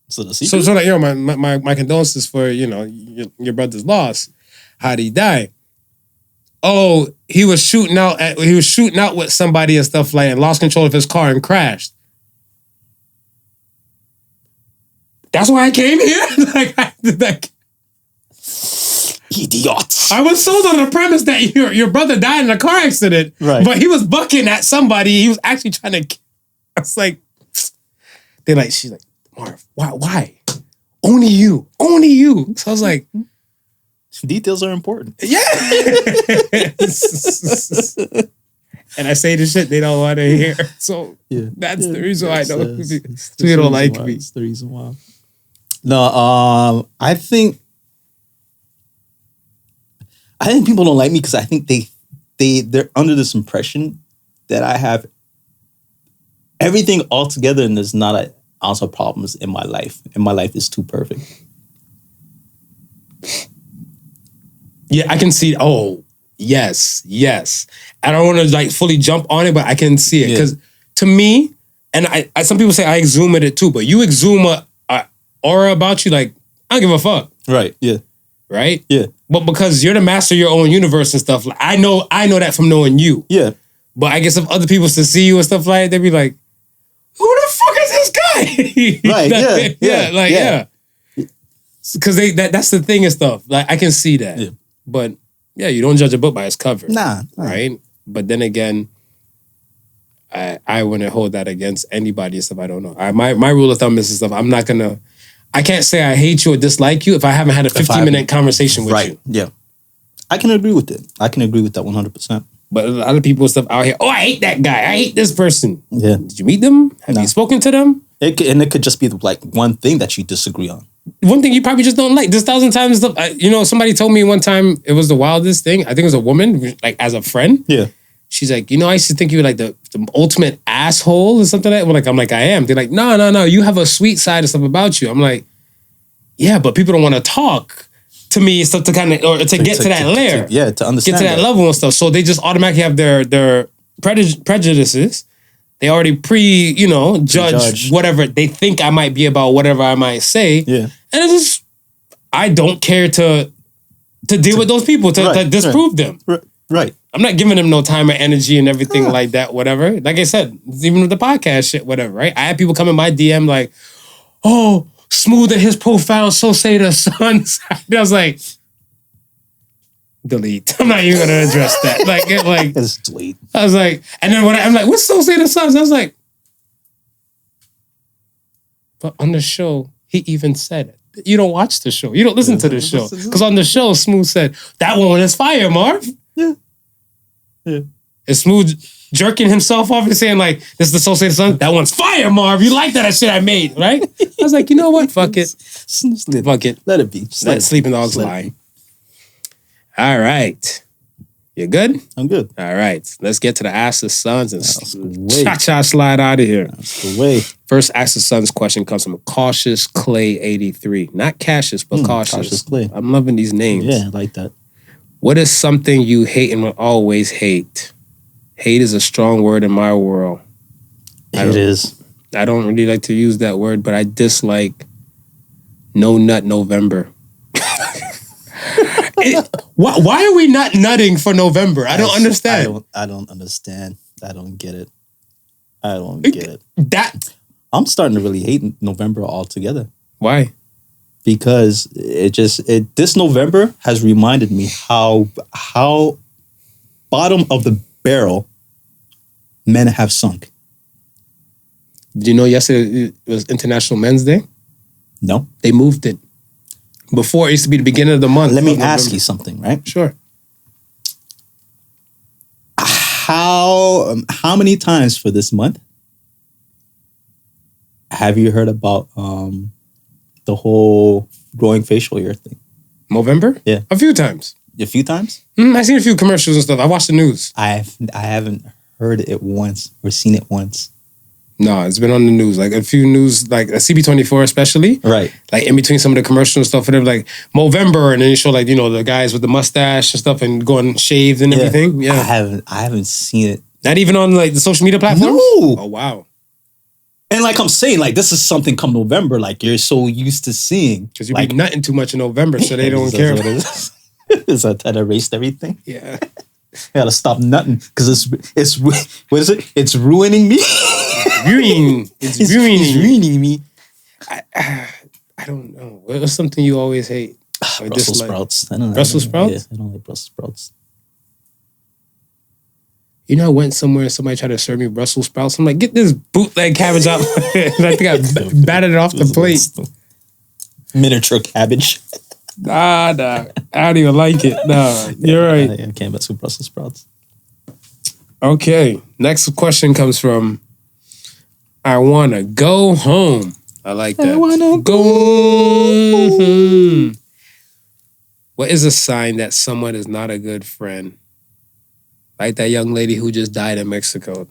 so like, yo, my condolences for, your brother's loss. How did he die? Oh, he was shooting out with somebody and stuff like and lost control of his car and crashed. That's why I came here? He idiots. I was sold on the premise that your brother died in a car accident, Right. but he was bucking at somebody. He was actually trying to. I was like, she's like, Marv, why? Only you. So I was like, Details are important. yeah. And I say the shit they don't want to hear. So that's the reason why I know they don't like me. That's the reason why. No, I think people don't like me because I think they're under this impression that I have everything all together and there's not an ounce of problems in my life. And my life is too perfect. Yeah, I can see. Oh, yes. I don't want to like fully jump on it, but I can see it because to me, and I some people say I exhume it too, but you exhume a aura about you, like I don't give a fuck. Right. Yeah. Right. Yeah. But because you're the master of your own universe and stuff, like I know that from knowing you. Yeah. But I guess if other people to see you and stuff like that, they'd be like, "Who the fuck is this guy?" Right. Yeah. Because that's the thing and stuff. Like I can see that. Yeah. But yeah, you don't judge a book by its cover. Nah. Right? But then again, I wouldn't hold that against anybody and stuff I don't know. My rule of thumb is stuff, I can't say I hate you or dislike you if I haven't had a 15-minute conversation with you. Yeah. I can agree with it. I can agree with that 100%. But a lot of people and stuff out here, I hate that guy. I hate this person. Yeah. Did you meet them? Have you spoken to them? It could just be like one thing that you disagree on. One thing you probably just don't like. There's 1,000 times, somebody told me one time it was the wildest thing. I think it was a woman, like as a friend. Yeah. She's like, I used to think you were like the ultimate asshole or something like that. I'm like, I am. They're like, no. You have a sweet side of stuff about you. I'm like, yeah, but people don't want to talk to me and stuff to kind of, or to get to that layer. To understand. Get to that level and stuff. So they just automatically have their prejudices. They already judge whatever they think I might be about whatever I might say. Yeah. And I don't care to deal with those people, to disprove them. Right. I'm not giving them no time or energy and everything like that, whatever. Like I said, even with the podcast shit, whatever, right? I had people come in my DM like, oh, Smooth and his profound, so say the sons. I was like, delete. I'm not even going to address that. Like, It's delete. I was like, and then I'm like, what's so say the sons? I was like, but on the show, he even said it. You don't watch the show. You don't listen to the show. Because on the show, Smooth said, that one is fire, Marv. Yeah. And Smooth jerking himself off and saying, like, this is the Soul Say the Sun. That one's fire, Marv. You like that shit I made, right? I was like, you know what? Fuck it. Fuck it. Let it be. Let Sleeping Dogs lie. All right. You good? I'm good. All right. Let's get to the Ask the Sons and way. cha-cha slide out of here. That's the way. First Ask the Sons question comes from Cautious Clay 83. Not Cassius, but Cautious. Cautious Clay. I'm loving these names. Yeah, I like that. What is something you hate and will always hate? Hate is a strong word in my world. It is. I don't really like to use that word, but I dislike No Nut November. Why are we not nutting for November? I don't understand. I don't understand. I don't get it. I don't get it. I'm starting to really hate November altogether. Why? Because this November has reminded me how bottom of the barrel men have sunk. Did you know yesterday it was International Men's Day? No. They moved it. Before, it used to be the beginning of the month. Let me ask you something, right? Sure. How many times for this month have you heard about the whole growing facial hair thing? November? Yeah. A few times. A few times? I've seen a few commercials and stuff. I watched the news. I haven't heard it once or seen it once. No, it's been on the news. Like a few news, like CB24 especially. Right. Like in between some of the commercials and stuff, whatever, like Movember, and then you show like, the guys with the mustache and stuff and going shaved and everything. Yeah. I haven't seen it. Not even on like the social media platforms? No. Oh, wow. And like I'm saying, like this is something come November, like you're so used to seeing. Because you like, be nutting too much in November, so they don't care. Is that erased everything? Yeah. I gotta stop nutting because it's what is it? It's ruining me. It's ruining me. I don't know. What's something you always hate? Or Brussels dislike? sprouts. I don't know. Brussels sprouts? Yeah, I don't like Brussels sprouts. You know, I went somewhere and somebody tried to serve me Brussels sprouts. I'm like, get this bootleg cabbage out. And I think I batted it off the plate. Miniature cabbage. Nah. I don't even like it. Nah, you're right. I can't mess with Brussels sprouts. Okay. Next question comes from I wanna go home. I like that. I wanna go home. What is a sign that someone is not a good friend? Like that young lady who just died in Mexico.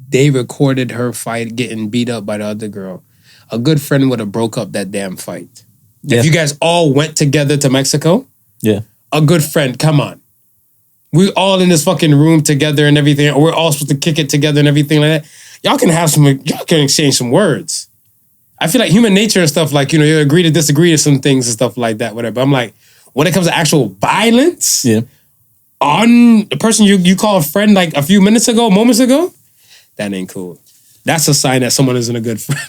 They recorded her fight getting beat up by the other girl. A good friend would have broke up that damn fight. Yeah. If you guys all went together to Mexico, Yeah. a good friend, come on. We all in this fucking room together and everything, or we're all supposed to kick it together and everything like that. Y'all can exchange some words. I feel like human nature and stuff, like, you know, you agree to disagree to some things and stuff like that, whatever. But I'm like, when it comes to actual violence on the person you call a friend like a few moments ago, that ain't cool. That's a sign that someone isn't a good friend.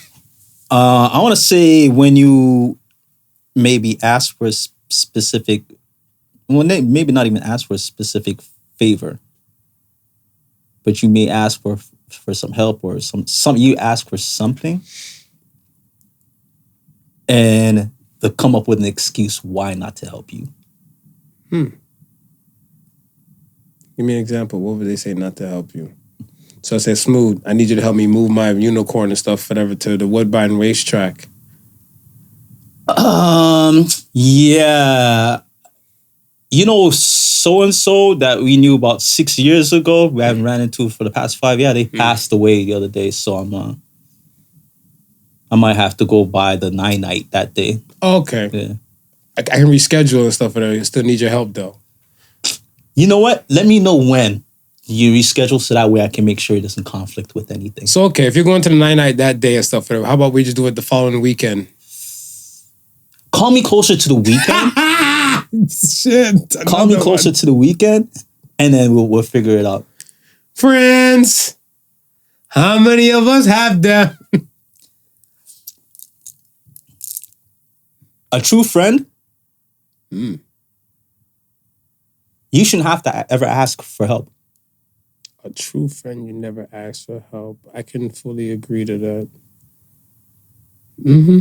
I want to say when you maybe ask for a specific, maybe not even ask for a specific favor, but you may ask for some help or some you ask for something, and they'll come up with an excuse why not to help you. Give me an example. What would they say not to help you? So I said, Smooth, I need you to help me move my unicorn and stuff, whatever, to the Woodbine racetrack. Yeah. You know, so-and-so that we knew about 6 years ago, we haven't ran into for the past 5. Yeah, they passed away the other day. So I might have to go by the night that day. Okay. Yeah. I can reschedule and stuff, but I still need your help, though. You know what? Let me know when you reschedule so that way I can make sure it doesn't conflict with anything. So, okay, if you're going to the night that day and stuff, whatever, how about we just do it the following weekend? Call me closer to the weekend. Shit. Call me closer to the weekend, and then we'll figure it out. Friends, how many of us have them? A true friend, you shouldn't have to ever ask for help. A true friend, you never ask for help. I can fully agree to that. Mm-hmm.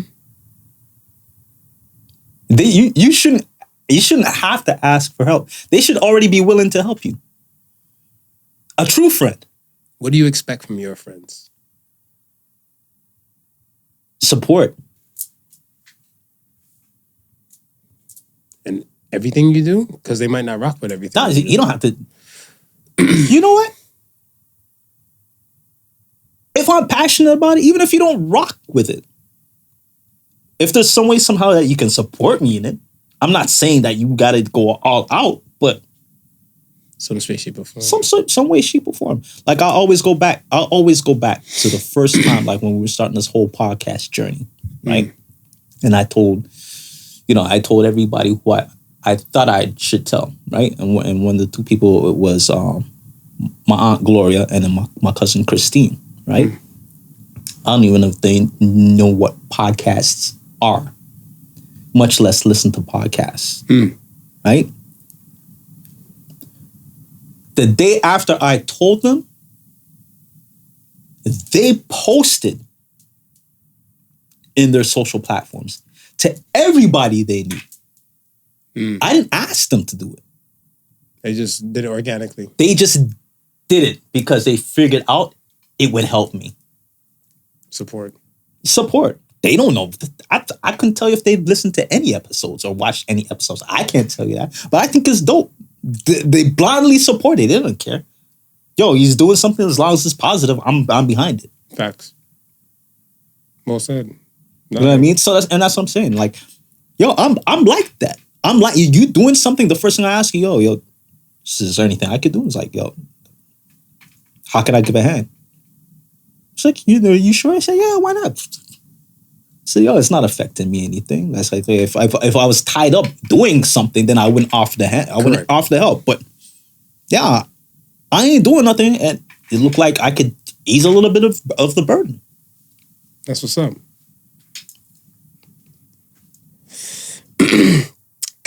You shouldn't have to ask for help. They should already be willing to help you. A true friend. What do you expect from your friends? Support. And everything you do? Because they might not rock with everything. No, you don't have to. You know what? If I'm passionate about it, even if you don't rock with it, if there's some way somehow that you can support me in it, I'm not saying that you got to go all out, but some way, shape, or form. Some way, shape, or form. Like I'll always go back to the first time, like when we were starting this whole podcast journey, right? And I told everybody who I thought I should tell, right? And one of the two people was my aunt Gloria and then my cousin Christine, right? I don't even know if they know what podcasts are, much less listen to podcasts, right? The day after I told them, they posted in their social platforms to everybody they knew. I didn't ask them to do it. They just did it organically. They just did it because they figured out it would help me. Support. They don't know. I couldn't tell you if they've listened to any episodes or watched any episodes. I can't tell you that. But I think it's dope. They blindly support it. They don't care. Yo, he's doing something as long as it's positive. I'm behind it. Facts. Well said. You know what I mean? So that's what I'm saying. Like, yo, I'm like that. I'm like, you doing something, the first thing I ask you, yo, is there anything I could do? It's like, yo, how can I give a hand? It's like, you sure? I say, yeah, why not? So, yo, it's not affecting me anything. That's like, if I was tied up doing something, then I wouldn't offer the hand. I wouldn't offer the help. But yeah, I ain't doing nothing, and it looked like I could ease a little bit of the burden. That's what's up.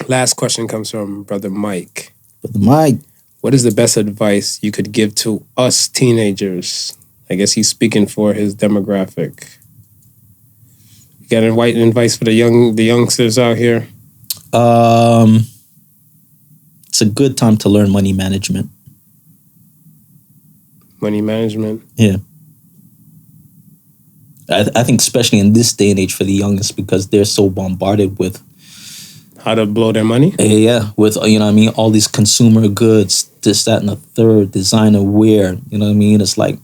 Last question comes from Brother Mike. Brother Mike. What is the best advice you could give to us teenagers? I guess he's speaking for his demographic. You got any advice for the youngsters out here? It's a good time to learn money management. Money management? Yeah. I think especially in this day and age for the youngest, because they're so bombarded with how to blow their money? Yeah, with, you know what I mean, all these consumer goods, this, that, and the third, designer wear, you know what I mean? It's like,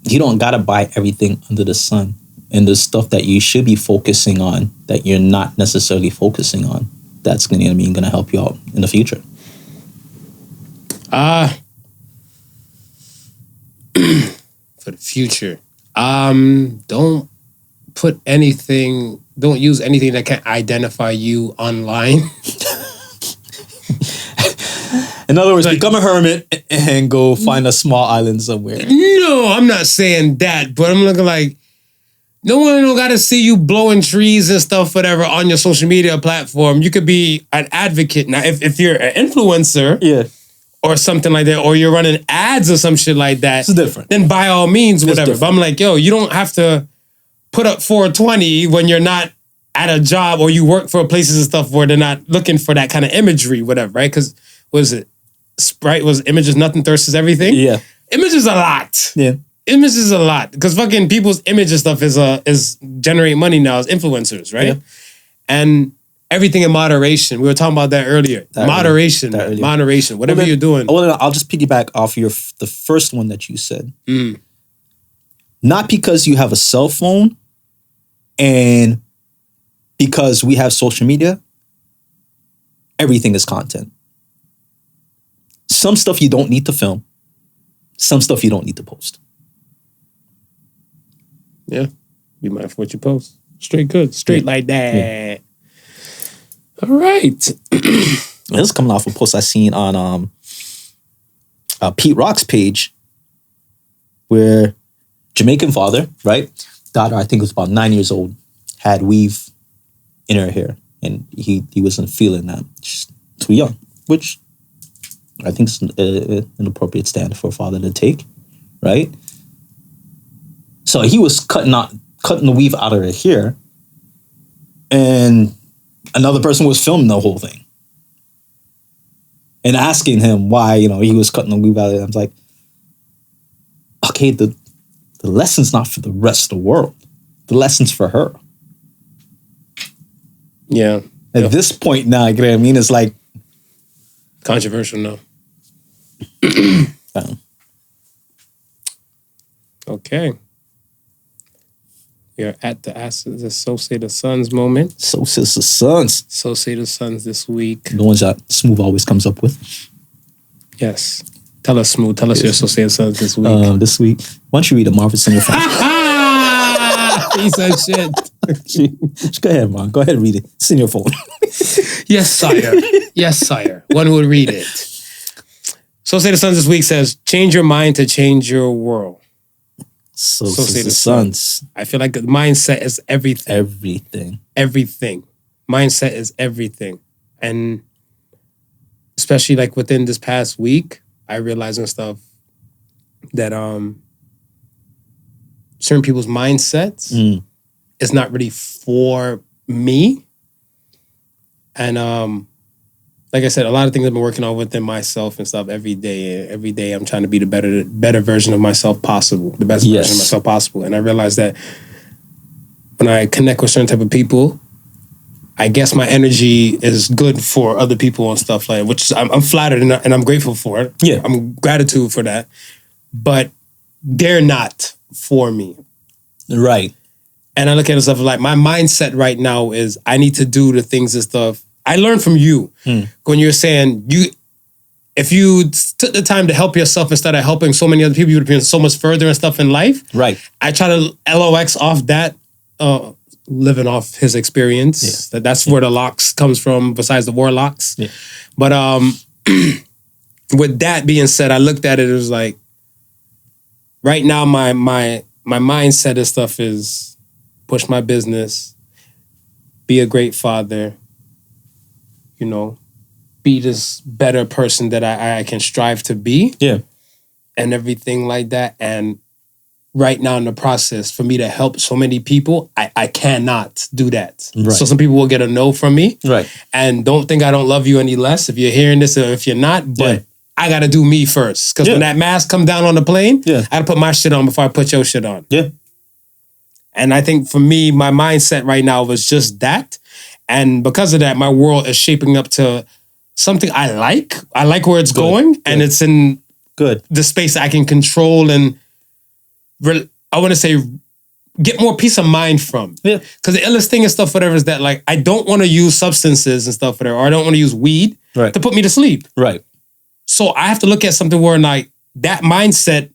you don't gotta buy everything under the sun. And the stuff that you should be focusing on that you're not necessarily focusing on, that's gonna help you out in the future. For the future. Don't use anything that can identify you online. In other words, become a hermit and go find a small island somewhere. No, I'm not saying that, but I'm looking like no one don't gotta see you blowing trees and stuff, whatever, on your social media platform. You could be an advocate. Now, if you're an influencer, yeah, or something like that, or you're running ads or some shit like that, it's different. Then by all means, whatever. But I'm like, yo, you don't have to put up 420 when you're not at a job or you work for places and stuff where they're not looking for that kind of imagery, whatever, right? Because Sprite was images, nothing thirsts is everything. Yeah. Images a lot. Yeah. Images a lot. Because fucking people's image and stuff is generate money now as influencers, right? Yeah. And everything in moderation. We were talking about that earlier. Moderation. Whatever you're doing. Well, I'll just piggyback off the first one that you said. Not because you have a cell phone and because we have social media, everything is content. Some stuff you don't need to film. Some stuff you don't need to post. Yeah. Be mindful what you post. Straight good. Straight like that. Yeah. All right. This is coming off a post I seen on Pete Rock's page where Jamaican father, right? Daughter, I think was about 9 years old, had weave in her hair. And he wasn't feeling that. She's too young, which I think is an appropriate stand for a father to take, right? So he was cutting the weave out of her hair, and another person was filming the whole thing and asking him why, he was cutting the weave out of it. I was like, okay, the lesson's not for the rest of the world. The lesson's for her. Yeah. At this point now, you know what I mean? It's like controversial, no. Okay. We are at the So Say the Sons moment. So Says the Sons. So Say the Sons this week. The ones that Smooth always comes up with. Yes. Tell us, Smooth. Tell us your So Say the Sons this week. This week. Why don't you read a Marvin Singer fan? Piece of shit. Go ahead, man. Go ahead and read it. It's in your phone. Yes, sire. Yes, sire. One would read it. So Say the Sons this week says, change your mind to change your world. So Say the Sons. I feel like the mindset is everything. Everything. Mindset is everything. And especially like within this past week, I realized and stuff that certain people's mindsets is not really for me. And like I said, a lot of things I've been working on within myself and stuff every day. Every day I'm trying to be the better version of myself possible, the best version of myself possible. And I realized that when I connect with certain type of people, I guess my energy is good for other people and stuff like that, which I'm flattered and I'm grateful for it. Yeah. I'm gratitude for that. But they're not for me. Right. And I look at it stuff like my mindset right now is I need to do the things and stuff. I learned from you when you're saying if you took the time to help yourself instead of helping so many other people, you would have been so much further and stuff in life. Right. I try to LOX off that, living off his experience. Yeah. That's where the locks comes from, besides the warlocks. Yeah. But with that being said, I looked at it, it was like, right now my mindset and stuff is push my business, be a great father, you know, be this better person that I can strive to be. Yeah. And everything like that. And right now in the process, for me to help so many people, I cannot do that. Right. So some people will get a no from me. Right. And don't think I don't love you any less if you're hearing this or if you're not. But I got to do me first. Because when that mask come down on the plane, I got to put my shit on before I put your shit on. Yeah. And I think for me, my mindset right now was just that. And because of that, my world is shaping up to something I like. I like where it's going. And it's in the space I can control and I want to say get more peace of mind from. Yeah. Because the illest thing and stuff, whatever, is that like I don't want to use substances and stuff, whatever, or I don't want to use weed to put me to sleep. Right. So I have to look at something where like that mindset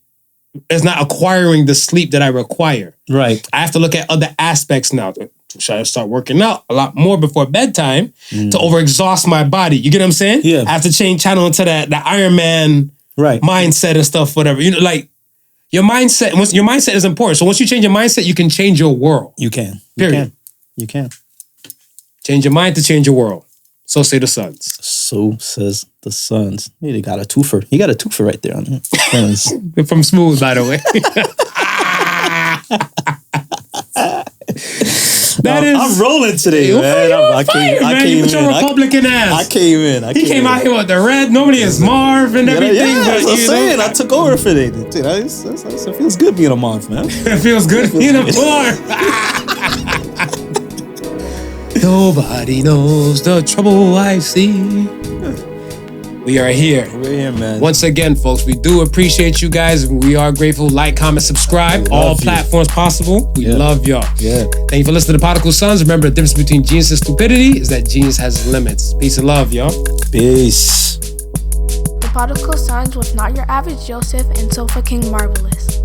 is not acquiring the sleep that I require. Right. I have to look at other aspects now. Should I start working out a lot more before bedtime to overexhaust my body? You get what I'm saying? Yeah. I have to change channel into that Iron Man mindset and stuff, whatever. You know, like your mindset is important. So once you change your mindset, you can change your world. You can. Period. You can. Change your mind to change your world. So say the Suns. So says the Suns. He got a twofer. He got a twofer right there on him. They're from Smooth, by the way. I'm rolling today, man. I came with your Republican ass. I came in. He came out here with the red. Nobody is Marv and everything. Yeah, but, that's what I'm saying. I took over for it. It feels good being a Marv, man. It feels good being a Marv. Nobody knows the trouble I see. We are here. We're here, man. Once again, folks, we do appreciate you guys. We are grateful. Like, comment, subscribe. All platforms possible. We love y'all. Yeah. Thank you for listening to Podical Sons. Remember, the difference between genius and stupidity is that genius has limits. Peace and love, y'all. Peace. The Podical Sons was not your average Joseph and Sofa King Marvelous.